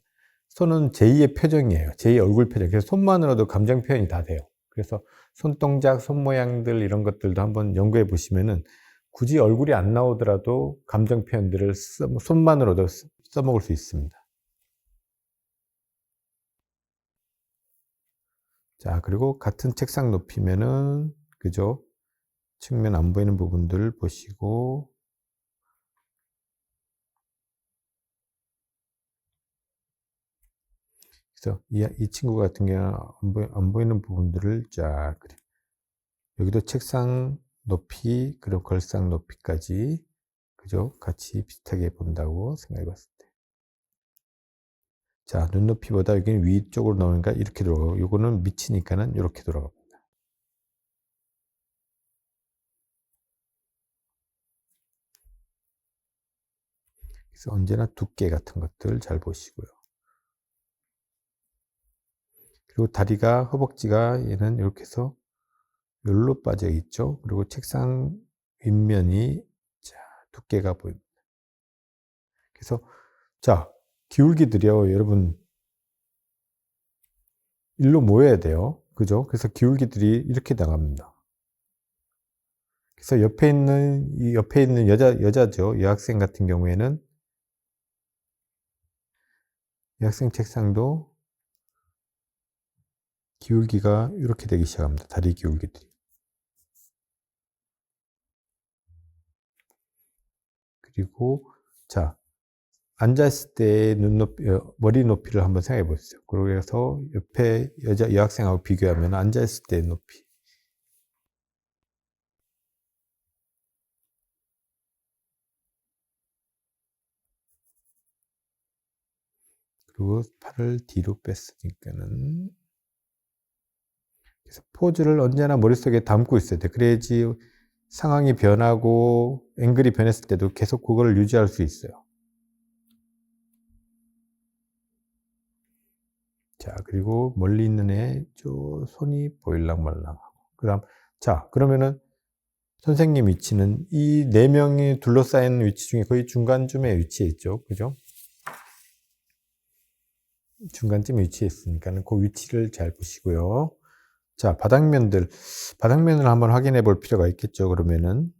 손은 제2의 표정이에요. 제2의 얼굴 표정. 그래서 손만으로도 감정 표현이 다 돼요. 그래서 손동작, 손 모양들 이런 것들도 한번 연구해 보시면은 굳이 얼굴이 안 나오더라도 감정 표현들을 손만으로도 써먹을 수 있습니다. 자, 그리고 같은 책상 높이면은, 그죠? 측면 안 보이는 부분들을 보시고, 그래서 이 친구 같은 경우는 안 보이는 부분들을 쫙 그려. 여기도 책상 높이, 그리고 걸상 높이까지, 그죠? 같이 비슷하게 본다고 생각해 봤을 때. 자, 눈높이보다 여기는 위쪽으로 나오니까 이렇게 들어가고, 요거는 밑이니까는 이렇게 돌아갑니다. 그래서 언제나 두께 같은 것들 잘 보시고요. 그리고 다리가, 허벅지가 얘는 이렇게 해서 열로 빠져 있죠. 그리고 책상 윗면이 자, 두께가 보입니다. 그래서 자, 기울기들이요. 여러분 일로 모여야 돼요. 그죠? 그래서 기울기들이 이렇게 나갑니다. 그래서 옆에 있는 여자죠. 여학생 같은 경우에는 여학생 책상도 기울기가 이렇게 되기 시작합니다. 다리 기울기들이. 그리고 자, 앉았을 때 머리 높이를 한번 생각해 보세요. 그래서 옆에 여학생하고 비교하면 앉았을 때 높이. 그리고 팔을 뒤로 뺐으니까는. 그래서 포즈를 언제나 머릿속에 담고 있어야 돼. 그래야지 상황이 변하고 앵글이 변했을 때도 계속 그걸 유지할 수 있어요. 자, 그리고 멀리 있는 애, 손이 보일랑말랑하고. 그 다음, 자, 그러면은 선생님 위치는 이 4명이 둘러싸인 위치 중에 거의 중간쯤에 위치해 있죠. 그죠? 중간쯤에 위치해 있으니까 그 위치를 잘 보시고요. 자, 바닥면을 한번 확인해 볼 필요가 있겠죠. 그러면은.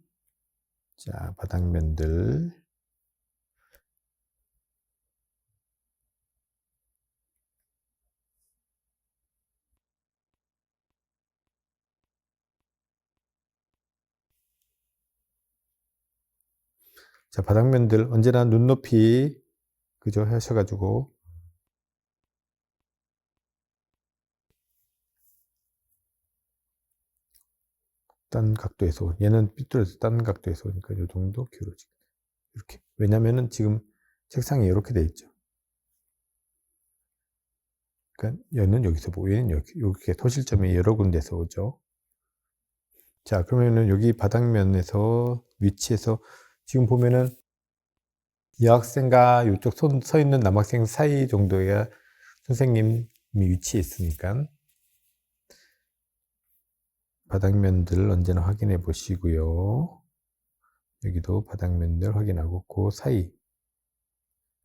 자, 바닥면들. 자, 바닥면들 언제나 눈높이, 그죠? 하셔가지고. 딴 각도에서, 얘는 삐뚤어서 딴 각도에서 오니까 이 정도 기울어지고. 이렇게. 왜냐면은 지금 책상이 이렇게 돼 있죠. 그러니까 얘는 여기서 보고 얘는 이렇게 토실점이 여러 군데서 오죠. 자, 그러면은 여기 바닥면에서 위치에서 지금 보면은 여학생과 이쪽 서 있는 남학생 사이 정도의 선생님이 위치해 있으니까 바닥면들을 언제나 확인해 보시고요. 여기도 바닥면들 확인하고 그 사이.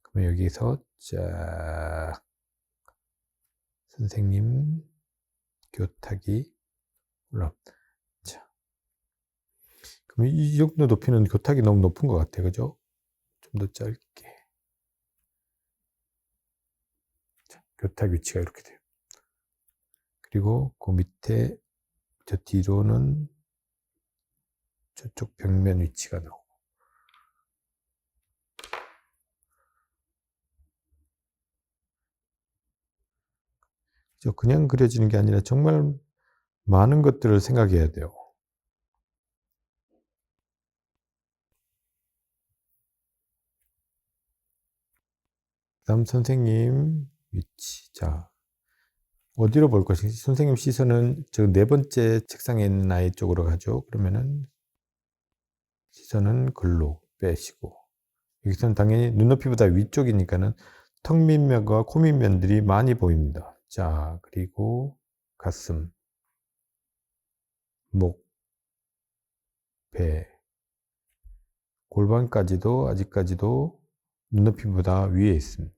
그러면 여기서 자, 선생님 교탁이 올라. 자, 그럼 이 정도 높이는 교탁이 너무 높은 것 같아요. 그죠? 좀 더 짧게. 자, 교탁 위치가 이렇게 돼요. 그리고 그 밑에 저 뒤로는 저쪽 벽면 위치가 나오고. 그냥 그려지는 게 아니라 정말 많은 것들을 생각해야 돼요. 다음 선생님 위치. 자, 어디로 볼 것인지. 선생님 시선은 저 4번째 책상에 있는 아이 쪽으로 가죠. 그러면은 시선은 글로 빼시고. 여기서는 당연히 눈높이보다 위쪽이니까는 턱 밑면과 코 밑면들이 많이 보입니다. 자, 그리고 가슴, 목, 배, 골반까지도 아직까지도 눈높이보다 위에 있습니다.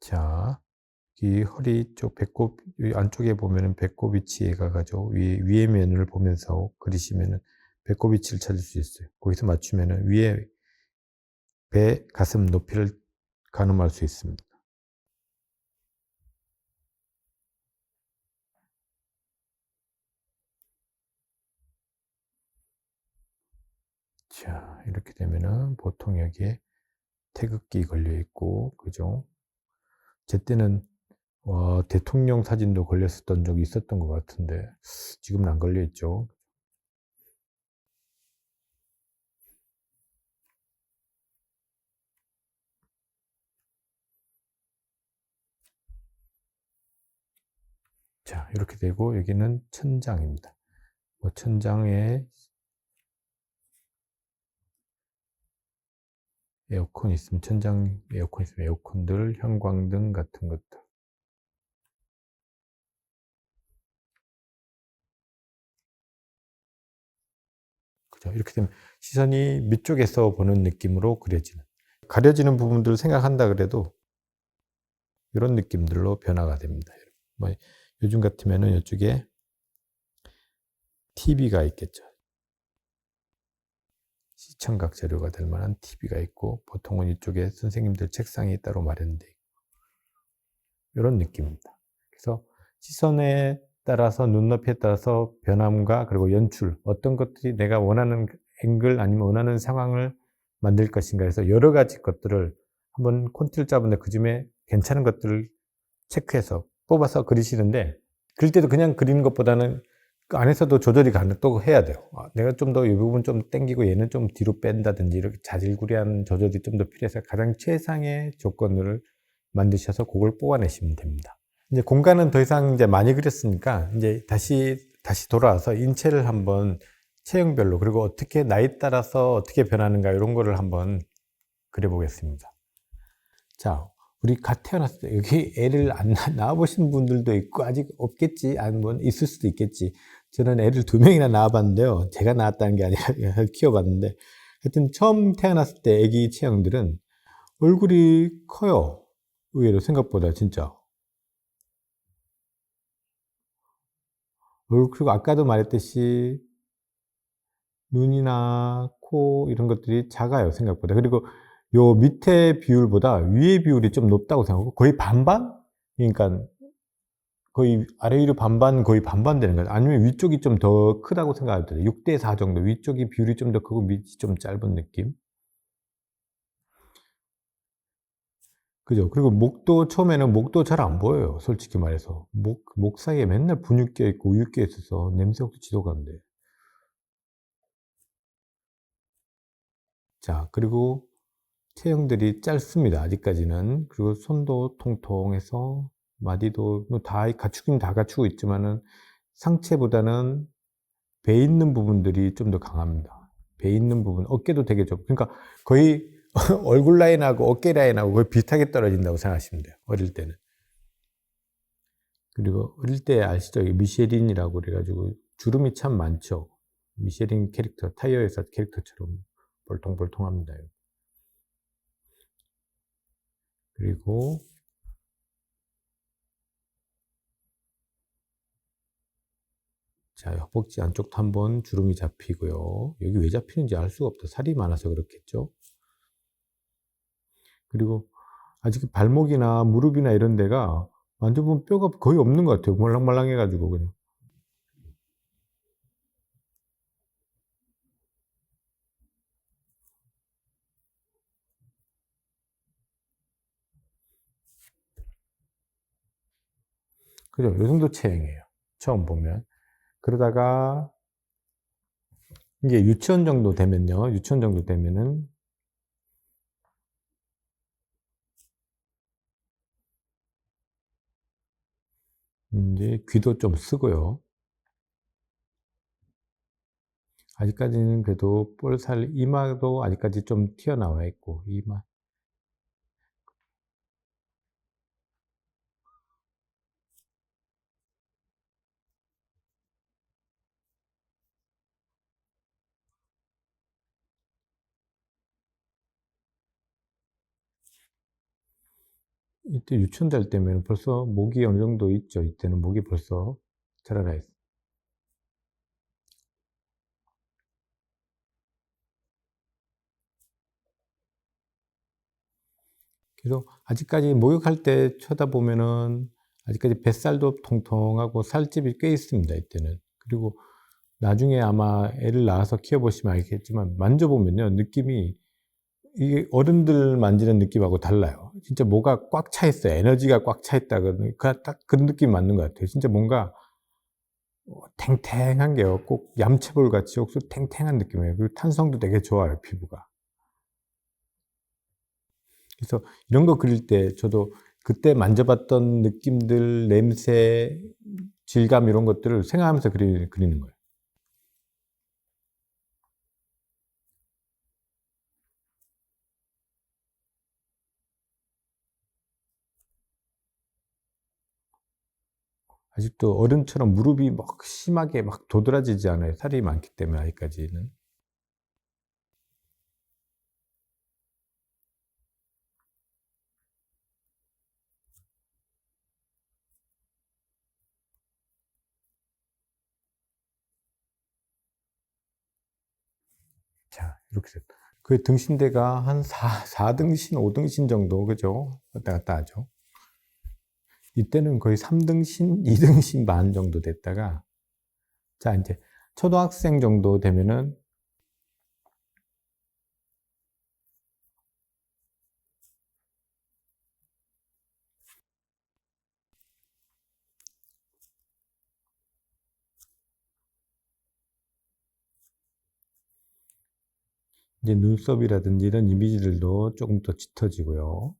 자, 이 허리 쪽 배꼽 안쪽에 보면은 배꼽 위치에 가가지고 위에 면을 보면서 그리시면은 배꼽 위치를 찾을 수 있어요. 거기서 맞추면은 위에 배, 가슴 높이를 가늠할 수 있습니다. 자, 이렇게 되면은 보통 여기에 태극기 걸려 있고, 그죠? 제 때는 대통령 사진도 걸렸었던 적이 있었던 것 같은데 지금은 안 걸려 있죠. 자, 이렇게 되고 여기는 천장입니다. 천장에 에어컨 있으면 천장 에어컨 있으면 에어컨들, 형광등 같은 것들. 그죠? 이렇게 되면 시선이 밑쪽에서 보는 느낌으로 그려지는. 가려지는 부분들을 생각한다 그래도 이런 느낌들로 변화가 됩니다. 요즘 같으면은 이쪽에 TV가 있겠죠. 시청각 자료가 될 만한 TV가 있고 보통은 이쪽에 선생님들 책상이 따로 마련돼 있고 이런 느낌입니다. 그래서 시선에 따라서 눈높이에 따라서 변함과 그리고 연출 어떤 것들이 내가 원하는 앵글 아니면 원하는 상황을 만들 것인가 해서 여러 가지 것들을 한번 콘티를 짜본데 그 중에 괜찮은 것들을 체크해서 뽑아서 그리시는데 그릴 때도 그냥 그리는 것보다는 그 안에서도 조절이 또 해야 돼요. 내가 좀 더 이 부분 좀 당기고 얘는 좀 뒤로 뺀다든지 이렇게 자질구레한 조절이 좀 더 필요해서 가장 최상의 조건을 만드셔서 그걸 뽑아내시면 됩니다. 이제 공간은 더 이상 이제 많이 그렸으니까 이제 다시 돌아와서 인체를 한번 체형별로 그리고 어떻게 나이 따라서 어떻게 변하는가 이런 거를 한번 그려보겠습니다. 자, 우리 갓 태어났을 때 여기 애를 안 낳아보신 분들도 있고 아직 없겠지, 아니면 있을 수도 있겠지. 저는 애를 2명이나 낳아봤는데요. 제가 낳았다는 게 아니라 키워봤는데 하여튼 처음 태어났을 때 애기 체형들은 얼굴이 커요. 의외로 생각보다 진짜. 그리고 아까도 말했듯이 눈이나 코 이런 것들이 작아요, 생각보다. 그리고 요 밑에 비율보다 위에 비율이 좀 높다고 생각하고 거의 반반? 그러니까 거의 아래 위로 반반, 거의 반반 되는 거예요. 아니면 위쪽이 좀 더 크다고 생각해도 돼요. 6대 4 정도. 위쪽이 비율이 좀 더 크고 밑이 좀 짧은 느낌. 그죠? 그리고 목도 처음에는 목도 잘 안 보여요. 솔직히 말해서. 목 사이에 맨날 근육 껴 있고 우유 껴 있어서 냄새도 지도 가 안 돼. 자, 그리고 체형들이 짧습니다. 아직까지는. 그리고 손도 통통해서 마디도 뭐 다 갖추긴 다 갖추고 있지만은 상체보다는 배 있는 부분들이 좀 더 강합니다. 배 있는 부분, 어깨도 되게 좁고, 그러니까 거의 얼굴 라인하고 어깨 라인하고 거의 비슷하게 떨어진다고 생각하시면 돼요. 어릴 때는. 그리고 어릴 때 아시죠? 미쉐린이라고 그래가지고 주름이 참 많죠. 미쉐린 캐릭터, 타이어에서 캐릭터처럼 볼통볼통합니다. 그리고 자, 허벅지 안쪽도 한번 주름이 잡히고요. 여기 왜 잡히는지 알 수가 없다. 살이 많아서 그렇겠죠. 그리고 아직 발목이나 무릎이나 이런 데가 만져보면 뼈가 거의 없는 것 같아요. 말랑말랑해가지고 그냥. 그죠? 요 정도 체형이에요. 처음 보면. 그러다가 이게 유치원 정도 되면요. 유치원 정도 되면은 이제 귀도 좀 쓰고요. 아직까지는 그래도 볼살 이마도 아직까지 좀 튀어나와 있고 이마. 이때 유치원 될 때면 벌써 목이 어느 정도 있죠. 이때는 목이 벌써 자라나 있어요. 그래서 아직까지 목욕할 때 쳐다보면은 아직까지 뱃살도 통통하고 살집이 꽤 있습니다. 이때는. 그리고 나중에 아마 애를 낳아서 키워보시면 알겠지만 만져보면요 느낌이 이게 어른들 만지는 느낌하고 달라요. 진짜 뭐가 꽉 차 있어요. 에너지가 꽉 차 있다거든. 딱 그런 느낌 맞는 것 같아요. 진짜 뭔가 탱탱한 게요. 꼭 얌체볼 같이 옥수 탱탱한 느낌이에요. 그리고 탄성도 되게 좋아요, 피부가. 그래서 이런 거 그릴 때 저도 그때 만져봤던 느낌들, 냄새, 질감 이런 것들을 생각하면서 그리는 거예요. 아직도 어른처럼 무릎이 막 심하게 막 도드라지지 않아요. 살이 많기 때문에 아직까지는. 자, 이렇게 됐다. 그 등신대가 한 4등신, 5등신 정도, 그죠? 왔다 갔다 하죠. 이때는 거의 3등신, 2등신 반 정도 됐다가, 자, 이제 초등학생 정도 되면은, 이제 눈썹이라든지 이런 이미지들도 조금 더 짙어지고요.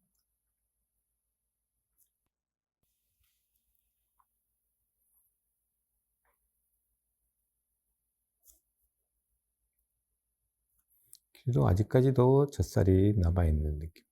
그래도 아직까지도 젖살이 남아있는 느낌.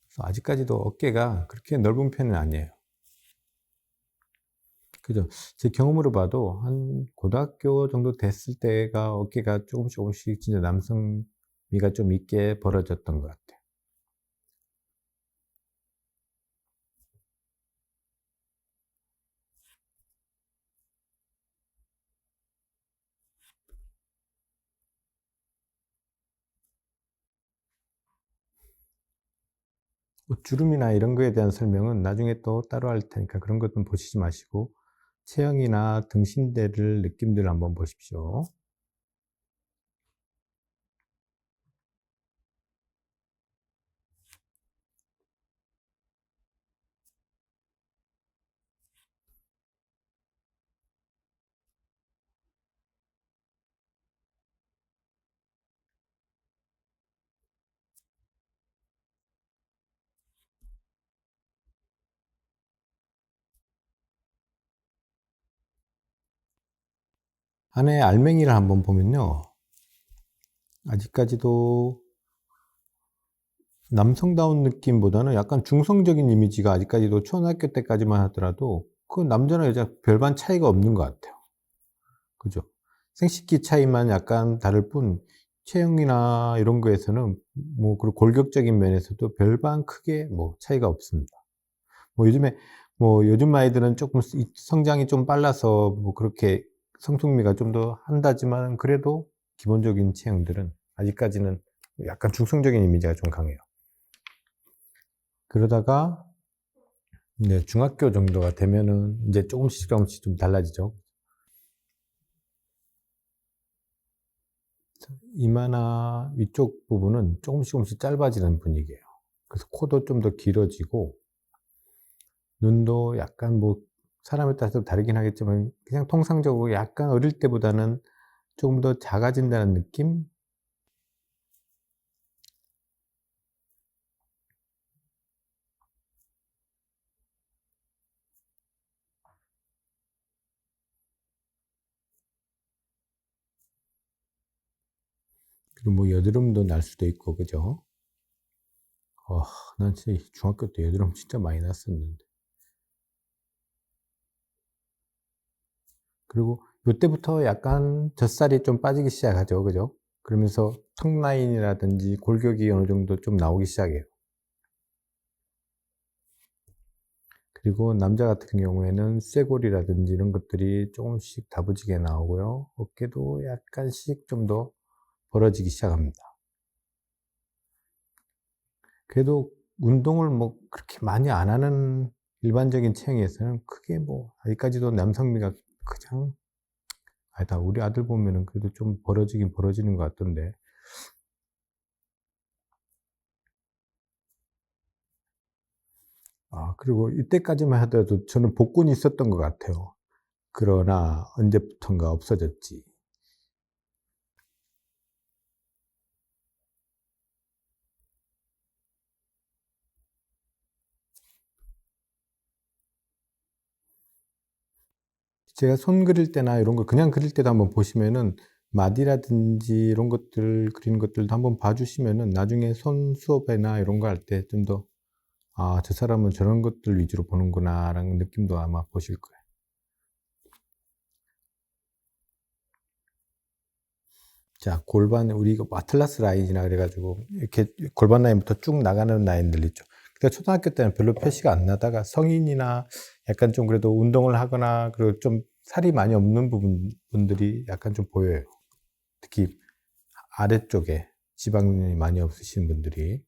그래서 아직까지도 어깨가 그렇게 넓은 편은 아니에요. 그죠? 제 경험으로 봐도 한 고등학교 정도 됐을 때가 어깨가 조금씩 진짜 남성미가 좀 있게 벌어졌던 것 같아요. 주름이나 이런 거에 대한 설명은 나중에 또 따로 할 테니까 그런 것좀 보시지 마시고 체형이나 등신대를 느낌들 한번 보십시오. 안에 알맹이를 한번 보면요. 아직까지도 남성다운 느낌보다는 약간 중성적인 이미지가 아직까지도 초등학교 때까지만 하더라도 그 남자나 여자 별반 차이가 없는 것 같아요. 그죠? 생식기 차이만 약간 다를 뿐 체형이나 이런 거에서는 뭐 그리고 골격적인 면에서도 별반 크게 뭐 차이가 없습니다. 뭐 요즘에 뭐 요즘 아이들은 조금 성장이 좀 빨라서 뭐 그렇게 성숙미가 좀 더 한다지만 그래도 기본적인 체형들은 아직까지는 약간 중성적인 이미지가 좀 강해요. 그러다가 이제 중학교 정도가 되면은 이제 조금씩 좀 달라지죠. 이마나 위쪽 부분은 조금씩 짧아지는 분위기예요. 그래서 코도 좀 더 길어지고 눈도 약간 뭐 사람에 따라서 다르긴 하겠지만 그냥 통상적으로 약간 어릴 때보다는 조금 더 작아진다는 느낌? 그리고 뭐 여드름도 날 수도 있고 그죠? 어, 난 진짜 중학교 때 여드름 진짜 많이 났었는데. 그리고 요때부터 약간 젖살이 좀 빠지기 시작하죠. 그죠? 그러면서 턱 라인이라든지 골격이 어느 정도 좀 나오기 시작해요. 그리고 남자 같은 경우에는 쇄골이라든지 이런 것들이 조금씩 다부지게 나오고요. 어깨도 약간씩 좀 더 벌어지기 시작합니다. 그래도 운동을 뭐 그렇게 많이 안 하는 일반적인 체형에서는 크게 뭐 아직까지도 남성미가 그냥 아니다. 우리 아들 보면은 그래도 좀 벌어지긴 벌어지는 것 같던데. 아, 그리고 이때까지만 하더라도 저는 복근이 있었던 것 같아요. 그러나 언제부턴가 없어졌지. 제가 손 그릴 때나 이런 거 그냥 그릴 때도 한번 보시면은 마디라든지 이런 것들 그리는 것들도 한번 봐주시면은 나중에 손 수업이나 이런 거 할 때 좀 더, 아, 저 사람은 저런 것들 위주로 보는구나라는 느낌도 아마 보실 거예요. 자, 골반, 우리 이거 아틀라스 라인이라 그래가지고 이렇게 골반 라인부터 쭉 나가는 라인들 있죠. 근데 초등학교 때는 별로 표시가 안 나다가 성인이나 약간 좀 그래도 운동을 하거나 그리고 좀 살이 많이 없는 분들이 약간 좀 보여요. 특히 아래쪽에 지방이 많이 없으신 분들이.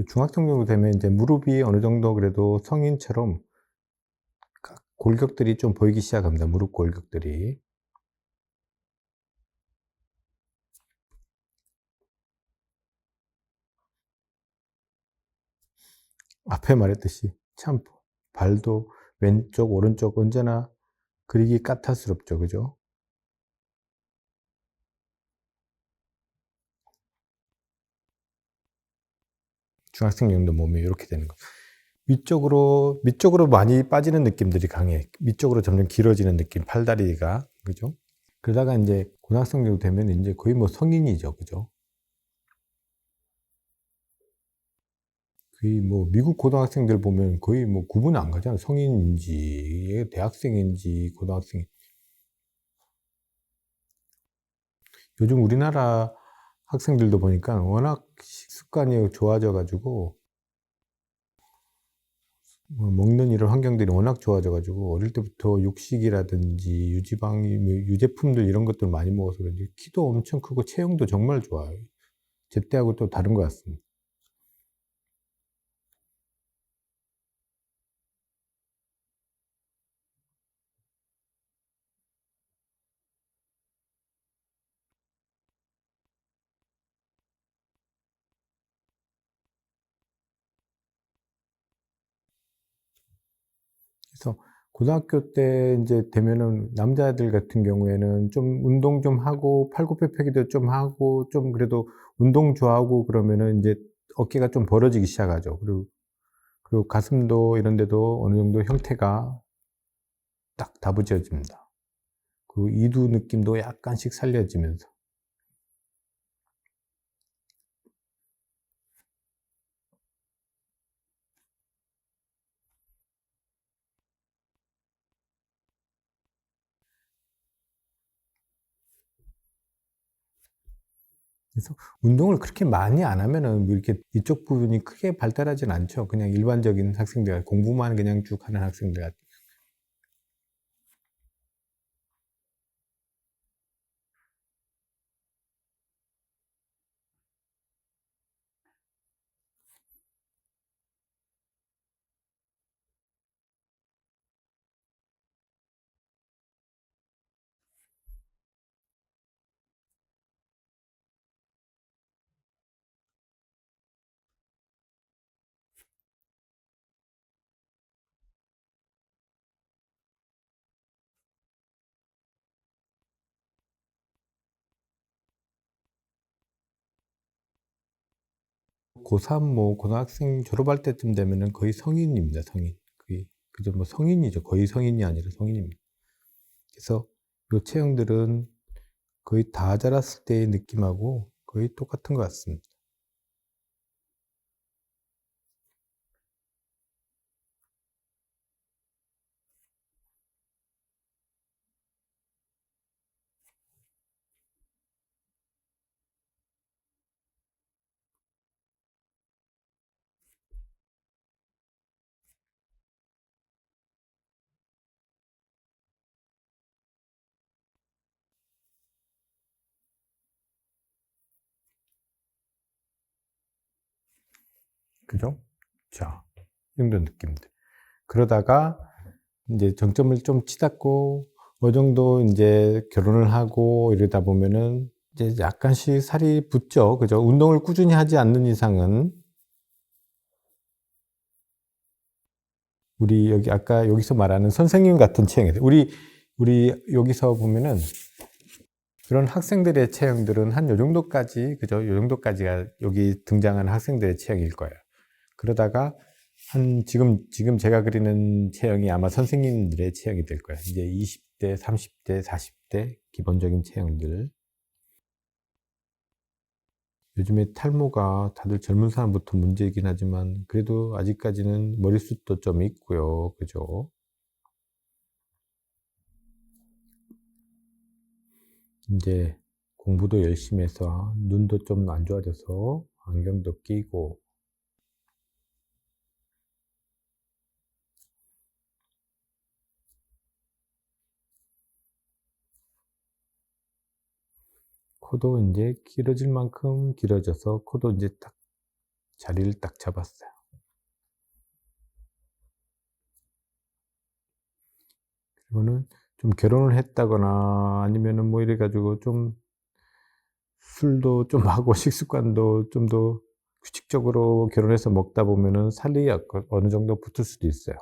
중학생 정도 되면 이제 무릎이 어느 정도 그래도 성인처럼 골격들이 좀 보이기 시작합니다. 무릎 골격들이. 앞에 말했듯이 참 발도 왼쪽, 오른쪽 언제나 그리기 까탈스럽죠. 그죠? 중학생 정도 몸이 이렇게 되는 거. 밑쪽으로 많이 빠지는 느낌들이 강해. 밑쪽으로 점점 길어지는 느낌, 팔다리가. 그죠? 그러다가 이제 고등학생 정도 되면 이제 거의 뭐 성인이죠. 그죠? 거의 뭐 미국 고등학생들 보면 거의 뭐 구분 안 가잖아요. 성인인지, 대학생인지, 고등학생. 요즘 우리나라 학생들도 보니까 워낙 식습관이 좋아져 가지고 먹는 이런 환경들이 워낙 좋아져 가지고 어릴 때부터 육식이라든지 유지방이 유제품들 이런 것들 많이 먹어서 그런지 키도 엄청 크고 체형도 정말 좋아요. 제때하고 또 다른 것 같습니다. 그래서 고등학교 때 인제 되면은 남자애들 같은 경우에는 좀 운동 좀 하고 팔굽혀펴기도 좀 하고 좀 그래도 운동 좋아하고 그러면은 인제 어깨가 좀 벌어지기 시작하죠. 그리고 가슴도 이런 데도 어느 정도 형태가 딱 다부져집니다. 그 이두 느낌도 약간씩 살려지면서. 그래서 운동을 그렇게 많이 안 하면은 뭐 이렇게 이쪽 부분이 크게 발달하진 않죠. 그냥 일반적인 학생들, 공부만 그냥 쭉 하는 학생들 같. 고3 뭐 고등학생 졸업할 때쯤 되면은 거의 성인입니다, 성인. 거의 그죠 뭐 성인이죠. 거의 성인이 아니라 성인입니다. 그래서 요 체형들은 거의 다 자랐을 때의 느낌하고 거의 똑같은 것 같습니다. 그죠? 자, 이 정도 느낌들. 그러다가 인제 정점을 좀 치닫고 어느 정도 인제 결혼을 하고 이러다 보면은 이제 약간씩 살이 붙죠. 그죠? 운동을 꾸준히 하지 않는 이상은. 우리 여기 아까 여기서 말하는 선생님 같은 체형이 돼요. 우리 여기서 보면은 그런 학생들의 체형들은 한 요 정도까지 그죠? 요 정도까지가 여기 등장하는 학생들의 체형일 거예요. 그러다가 한 지금 제가 그리는 체형이 아마 선생님들의 체형이 될 거예요. 이제 20 대, 30 대, 40대 기본적인 체형들. 요즘에 탈모가 다들 젊은 사람부터 문제이긴 하지만 그래도 아직까지는 머리숱도 좀 있고요. 그죠? 인제 공부도 열심히 해서 눈도 좀 안 좋아져서 안경도 끼고 코도 인제 길어질 만큼 길어져서 코도 인제 딱 자리를 딱 잡았어요. 그리고는 좀 결혼을 했다거나 아니면은 뭐 이래 가지고 좀 술도 좀 하고 식습관도 좀 더 규칙적으로 결혼해서 먹다 보면은 살이 약간 어느 정도 붙을 수도 있어요.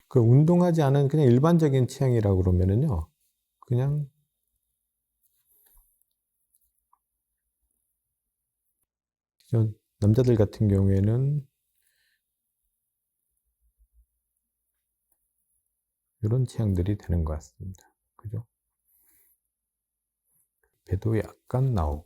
그 운동하지 않은 그냥 일반적인 체형이라고 그러면은요. 그냥 저 남자들 같은 경우에는 요런 체형들이 되는 것 같습니다. 그죠? 배도 약간 나오고.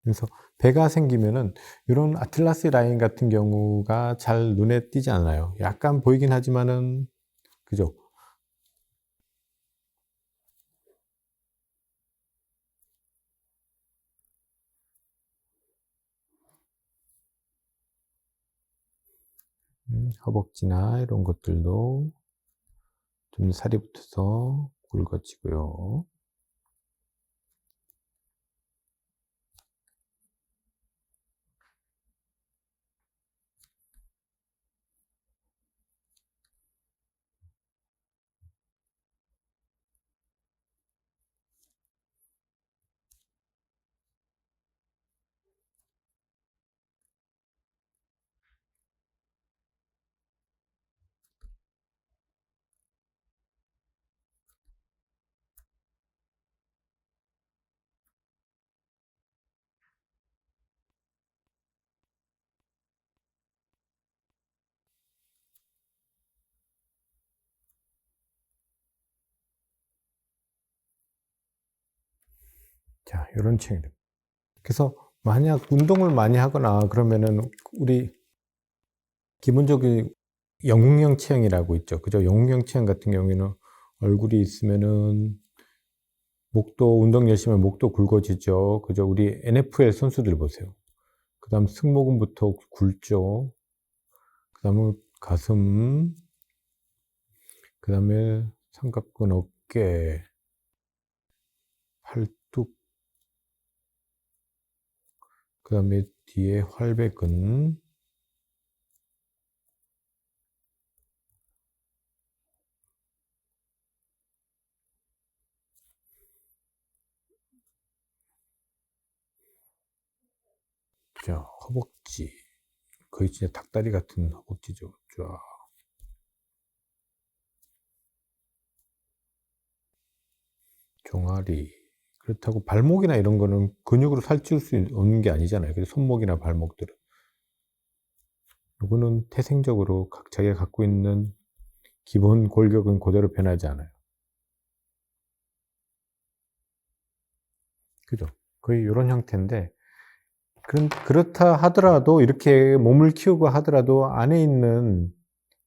그래서 배가 생기면은 요런 아틀라스 라인 같은 경우가 잘 눈에 띄지 않아요. 약간 보이긴 하지만은 그죠? 허벅지나 이런 것들도 좀 살이 붙어서 굵어지고요. 자, 요런 체형들. 그래서 만약 운동을 많이 하거나 그러면은 우리 기본적인 영웅형 체형이라고 있죠. 그죠? 영웅형 체형 같은 경우에는 얼굴이 있으면은 목도 운동 열심히 하면 목도 굵어지죠. 그죠? 우리 NFL 선수들 보세요. 그다음 승모근부터 굵죠. 그다음에 가슴, 그다음에 삼각근 어깨, 팔뚝, 그다음에 뒤에 활배근, 자, 허벅지. 거의 진짜 닭다리 같은 허벅지죠. 쫙. 종아리. 그렇다고 발목이나 이런 거는 근육으로 살찌울 수 없는 게 아니잖아요. 그래서 손목이나 발목들은. 요거는 태생적으로 자기가 갖고 있는 기본 골격은 그대로 변하지 않아요. 그죠? 거의 요런 형태인데, 그렇다 하더라도, 이렇게 몸을 키우고 하더라도 안에 있는,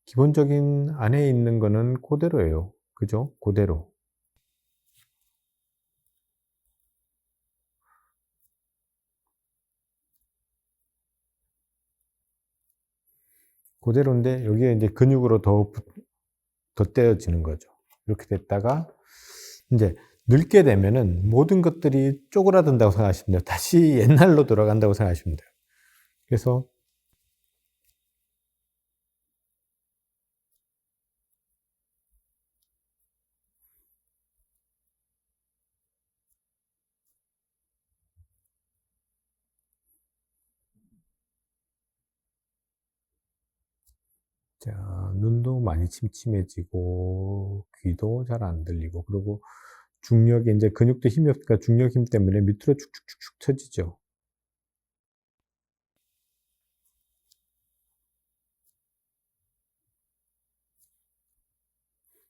기본적인 안에 있는 거는 그대로예요. 그죠? 그대로. 그대로인데, 여기에 이제 근육으로 덧대어지는 거죠. 이렇게 됐다가, 이제 늙게 되면은 모든 것들이 쪼그라든다고 생각하시면 돼요. 다시 옛날로 돌아간다고 생각하시면 돼요. 그래서 자, 눈도 많이 침침해지고 귀도 잘 안 들리고, 그리고 중력이 이제 근육도 힘이 없으니까 중력 힘 때문에 밑으로 축축축축 처지죠.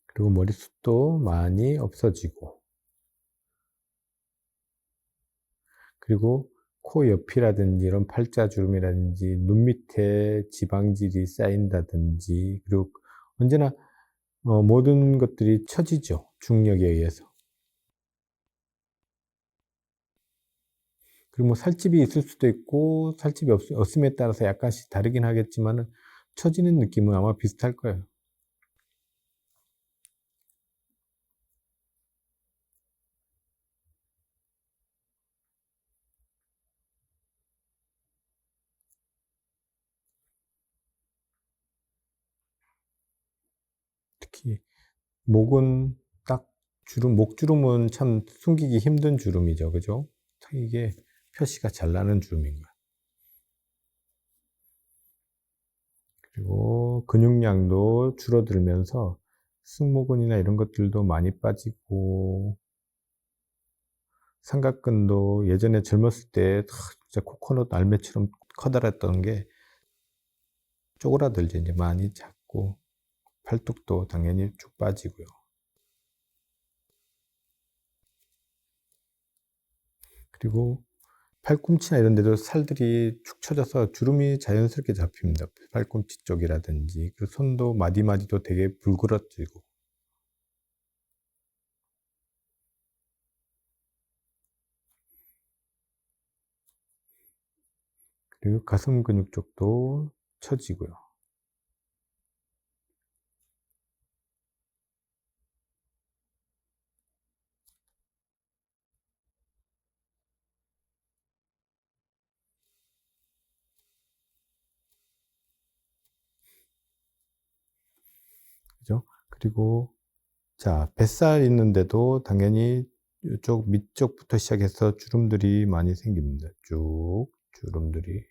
그리고 머리숱도 많이 없어지고, 그리고 코 옆이라든지 이런 팔자주름이라든지 눈 밑에 지방질이 쌓인다든지, 그리고 언제나 모든 것들이 처지죠. 중력에 의해서. 그리고 뭐 살집이 있을 수도 있고 살집이 없음에 따라서 약간씩 다르긴 하겠지만은 처지는 느낌은 아마 비슷할 거예요. 특히 목은 딱 주름, 목주름은 참 숨기기 힘든 주름이죠. 그죠? 이게 표시가 잘 나는 주름인 거예요. 그리고 근육량도 줄어들면서 승모근이나 이런 것들도 많이 빠지고, 삼각근도 예전에 젊었을 때 진짜 코코넛 알매처럼 커다랬던 게 쪼그라들죠. 이제 많이 작고, 팔뚝도 당연히 쭉 빠지고요. 그리고 팔꿈치나 이런 데도 살들이 축 처져서 주름이 자연스럽게 잡힙니다. 팔꿈치 쪽이라든지. 그 손도 마디마디도 되게 불그러지고. 그리고 가슴 근육 쪽도 처지고요. 그죠? 그리고 자, 뱃살 있는데도 당연히 이쪽 밑쪽부터 시작해서 주름들이 많이 생깁니다. 쭉 주름들이.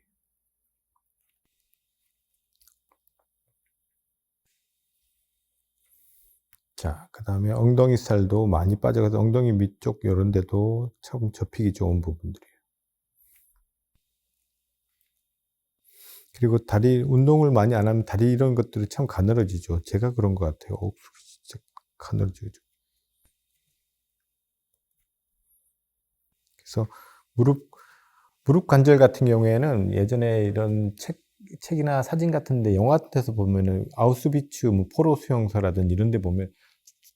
자, 그 다음에 엉덩이 살도 많이 빠져가서 엉덩이 밑쪽 이런 데도 참 접히기 좋은 부분들이에요. 그리고 다리 운동을 많이 안 하면 다리 이런 것들이 참 가늘어지죠. 제가 그런 것 같아요. 진짜 가늘어지죠. 그래서 무릎 관절 같은 경우에는 예전에 이런 책이나 사진 같은데 영화 같은 데서 보면은 아우슈비츠 뭐 포로 수용소라든지 이런 데 보면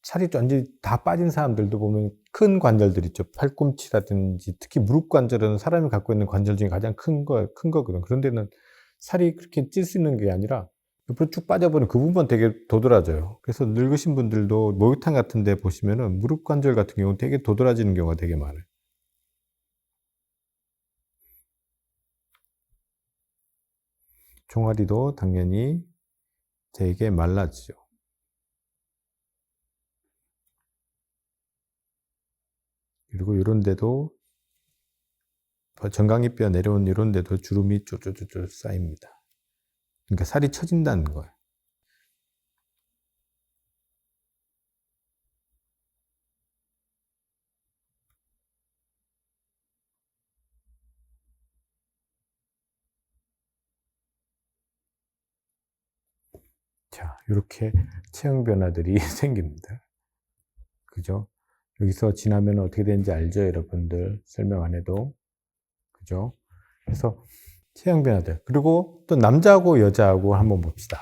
살이 완전히 다 빠진 사람들도 보면 큰 관절들 있죠. 팔꿈치라든지 특히 무릎 관절은 사람이 갖고 있는 관절 중에 가장 큰 거거든. 그런 데는 살이 그렇게 찔 수 있는 게 아니라 옆으로 쭉 빠져버리면 그 부분만 되게 도드라져요. 그래서 늙으신 분들도 목욕탕 같은 데 보시면은 무릎 관절 같은 경우는 되게 도드라지는 경우가 되게 많아요. 종아리도 당연히 되게 말라지죠. 그리고 요런 데도 정강이뼈 내려온 이런 데도 주름이 쪼쪼쪼쪼 쌓입니다. 그러니까 살이 처진다는 거예요. 자, 이렇게 체형 변화들이 생깁니다. 그죠? 여기서 지나면 어떻게 되는지 알죠, 여러분들? 설명 안 해도. 그죠? 그래서 체형 변화들. 그리고 또 남자하고 여자하고 한번 봅시다.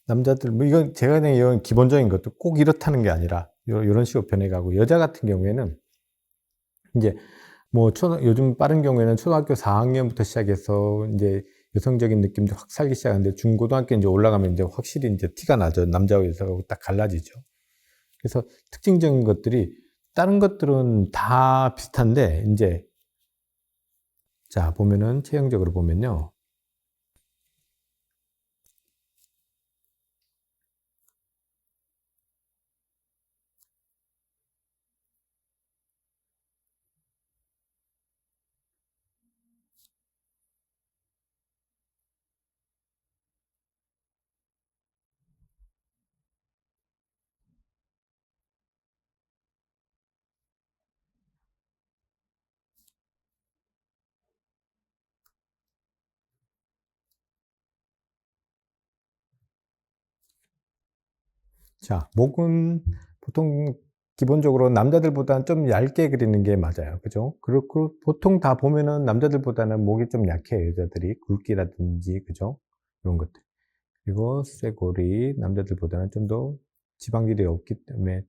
남자들, 뭐 이건 제가 그냥 이건 기본적인 것도 꼭 이렇다는 게 아니라 이런 식으로 변해가고 여자 같은 경우에는 이제 뭐 요즘 빠른 경우에는 초등학교 4학년부터 시작해서 이제 여성적인 느낌도 확 살기 시작하는데 중고등학교 이제 올라가면 이제 확실히 이제 티가 나죠. 남자하고 여자하고 딱 갈라지죠. 그래서 특징적인 것들이 다른 것들은 다 비슷한데 이제 자 보면은 체형적으로 보면요. 자 목은 보통 기본적으로 남자들보다는 좀 얇게 그리는 게 맞아요. 그죠? 그리고 보통 다 보면은 남자들보다는 목이 좀 약해요. 여자들이 굵기라든지 그죠? 이런 것들. 그리고 쇄골이 남자들보다는 좀 더 지방질이 없기 때문에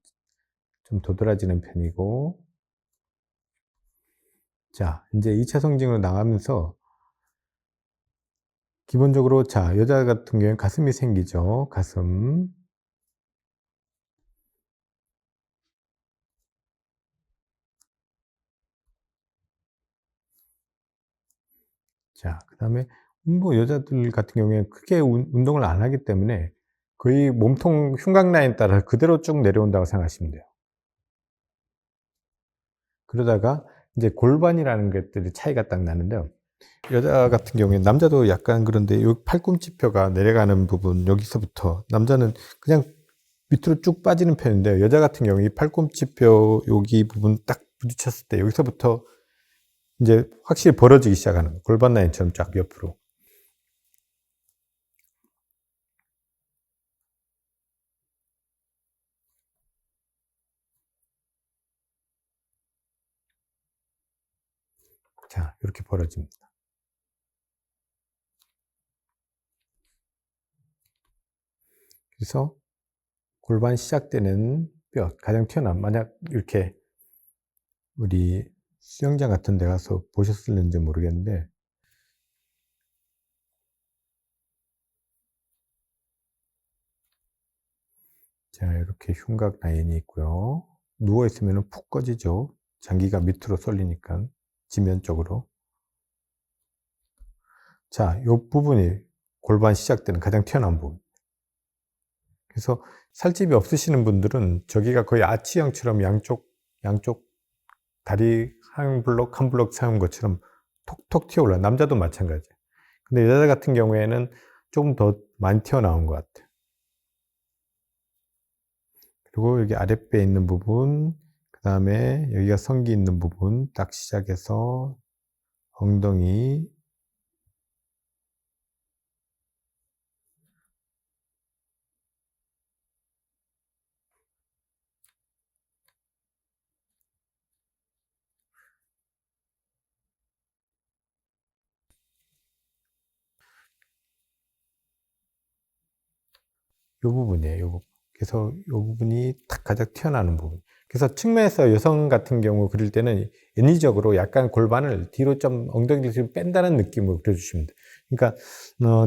좀 도드라지는 편이고 자, 이제 2차 성징으로 나가면서 기본적으로 자, 여자 같은 경우에는 가슴이 생기죠. 가슴. 자, 그다음에 뭐 여자들 같은 경우에는 크게 운동을 안 하기 때문에 거의 몸통 흉곽 라인 따라 그대로 쭉 내려온다고 생각하시면 돼요. 그러다가 이제 골반이라는 것들이 차이가 딱 나는데요. 여자 같은 경우에 남자도 약간 그런데 요 팔꿈치뼈가 내려가는 부분 여기서부터 남자는 그냥 밑으로 쭉 빠지는 편인데 여자 같은 경우에 이 팔꿈치뼈 여기 부분 딱 부딪혔을 때 여기서부터 이제 확실히 벌어지기 시작하는 거예요. 골반 라인처럼 쫙 옆으로. 자, 이렇게 벌어집니다. 그래서 골반 시작되는 뼈, 가장 튀어나온, 만약 이렇게 우리 수영장 같은 데 가서 보셨을는지 모르겠는데, 자, 이렇게 흉곽 라인이 있고요. 누워있으면 푹 꺼지죠. 장기가 밑으로 쏠리니까, 지면 쪽으로. 자, 이 부분이 골반 시작되는 가장 튀어나온 부분. 그래서 살집이 없으시는 분들은 저기가 거의 아치형처럼 양쪽 다리 한 블록 한 블록 세운 것처럼 톡톡 튀어올라. 남자도 마찬가지. 근데 여자 같은 경우에는 조금 더 많이 튀어나온 것 같아요. 그리고 여기 아랫배에 있는 부분, 그 다음에 여기가 성기 있는 부분 딱 시작해서 엉덩이, 이 부분이에요. 요 부분. 그래서 이 부분이 딱 가장 튀어나오는 부분. 그래서 측면에서 여성 같은 경우 그릴 때는 인위적으로 약간 골반을 뒤로 좀 엉덩이를 뒤로 뺀다는 느낌으로 그려주시면 돼요. 그러니까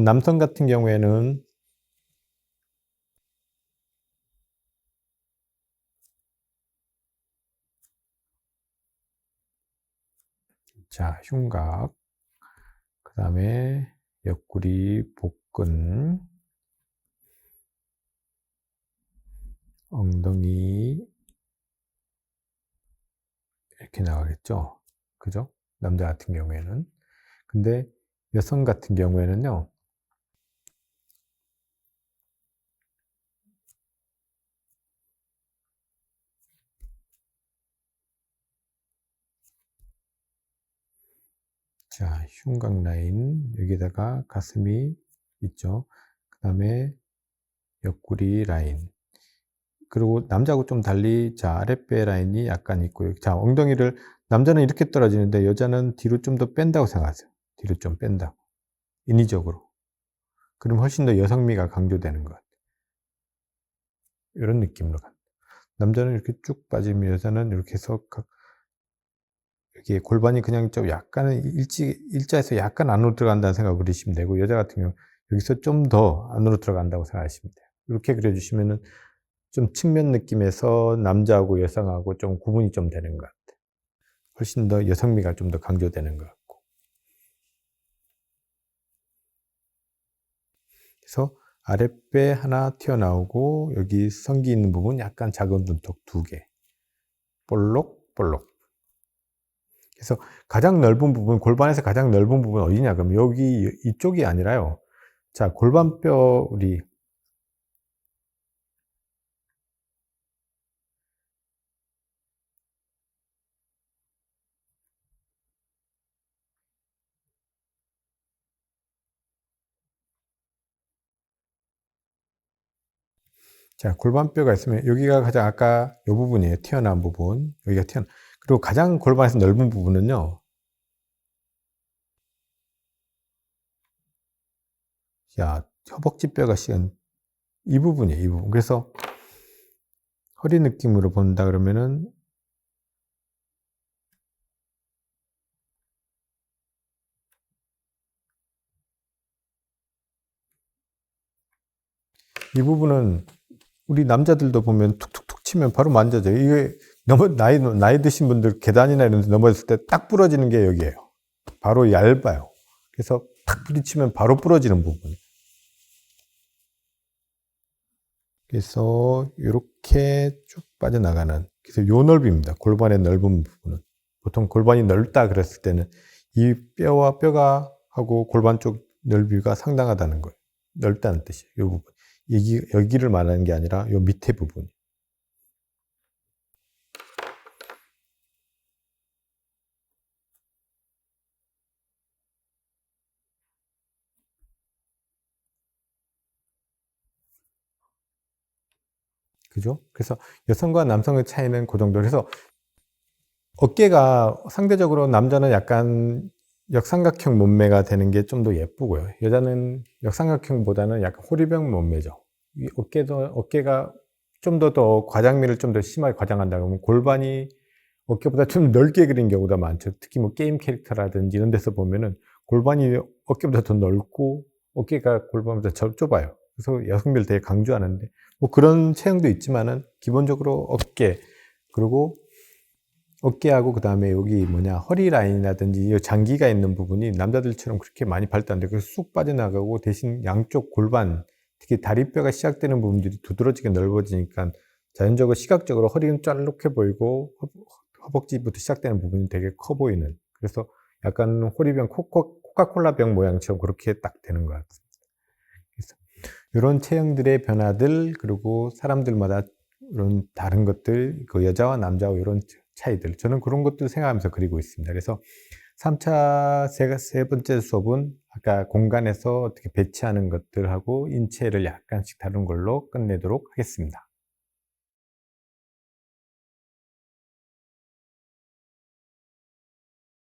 남성 같은 경우에는 자, 흉곽, 그 다음에 옆구리, 복근, 엉덩이 이렇게 나가겠죠. 그죠? 남자 같은 경우에는. 근데 여성 같은 경우에는요. 자, 흉곽 라인 여기다가 가슴이 있죠. 그 다음에 옆구리 라인. 그리고 남자하고 좀 달리 자, 아랫배 라인이 약간 있고요. 자, 엉덩이를 남자는 이렇게 떨어지는데 여자는 뒤로 좀 더 뺀다고 생각하세요. 뒤로 좀 뺀다고. 인위적으로. 그럼 훨씬 더 여성미가 강조되는 것 같아요. 이런 느낌으로 간다. 남자는 이렇게 쭉 빠지면 여자는 이렇게 해서 이렇게 골반이 그냥 좀 약간은 일자에서 약간 안으로 들어간다는 생각을 그리시면 되고 여자 같은 경우 여기서 좀 더 안으로 들어간다고 생각하시면 돼요. 이렇게 그려주시면은 좀 측면 느낌에서 남자하고 여성하고 좀 구분이 좀 되는 것 같아요. 훨씬 더 여성미가 좀 더 강조되는 것 같고. 그래서 아랫배 하나 튀어나오고 여기 성기 있는 부분 약간 작은 눈독 2개. 볼록볼록. 그래서 가장 넓은 부분, 골반에서 가장 넓은 부분 어디냐? 그럼 여기 이쪽이 아니라요. 자, 골반뼈 우리 자, 골반뼈가 있으면 여기가 가장 아까 이 부분이에요. 튀어나온 부분. 여기가 그리고 가장 골반에서 넓은 부분은요. 자, 허벅지뼈가 씌은 이 부분이에요. 이 부분. 그래서 허리 느낌으로 본다 그러면은 이 부분은 우리 남자들도 보면 툭툭툭 치면 바로 만져져요. 이게 나이 드신 분들 계단이나 이런 데 넘어졌을 때 딱 부러지는 게 여기예요. 바로 얇아요. 그래서 탁 부딪히면 바로 부러지는 부분. 그래서 이렇게 쭉 빠져나가는, 그래서 요 넓이입니다. 골반의 넓은 부분은. 보통 골반이 넓다 그랬을 때는 이 뼈와 뼈가 하고 골반 쪽 넓이가 상당하다는 거예요. 넓다는 뜻이에요. 이 부분. 여기를 말하는 게 아니라 이 밑에 부분. 그죠? 그래서 여성과 남성의 차이는 그 정도. 그래서 어깨가 상대적으로 남자는 약간 역삼각형 몸매가 되는 게 좀 더 예쁘고요. 여자는 역삼각형보다는 약간 호리병 몸매죠. 이 어깨가 좀 더 과장미를 좀 더 심하게 과장한다 그러면 골반이 어깨보다 좀 넓게 그린 경우가 많죠. 특히 뭐 게임 캐릭터라든지 이런 데서 보면은 골반이 어깨보다 더 넓고 어깨가 골반보다 좁아요. 그래서 여성별 되게 강조하는데 뭐 그런 체형도 있지만은 기본적으로 그리고 어깨하고 그 다음에 여기 허리 라인이라든지 이 장기가 있는 부분이 남자들처럼 그렇게 많이 발달 안 되고 쑥 빠져나가고 대신 양쪽 골반, 특히 다리뼈가 시작되는 부분들이 두드러지게 넓어지니까 자연적으로 시각적으로 허리는 짤룩해 보이고 허벅지부터 시작되는 부분이 되게 커 보이는, 그래서 약간 호리병, 코카콜라병 모양처럼 그렇게 딱 되는 것 같습니다. 그래서 이런 체형들의 변화들, 그리고 사람들마다 이런 다른 것들, 그 여자와 남자와 이런 차이들, 저는 그런 것들 생각하면서 그리고 있습니다. 그래서 3차 세 번째 수업은 아까 공간에서 어떻게 배치하는 것들하고 인체를 약간씩 다룬 걸로 끝내도록 하겠습니다.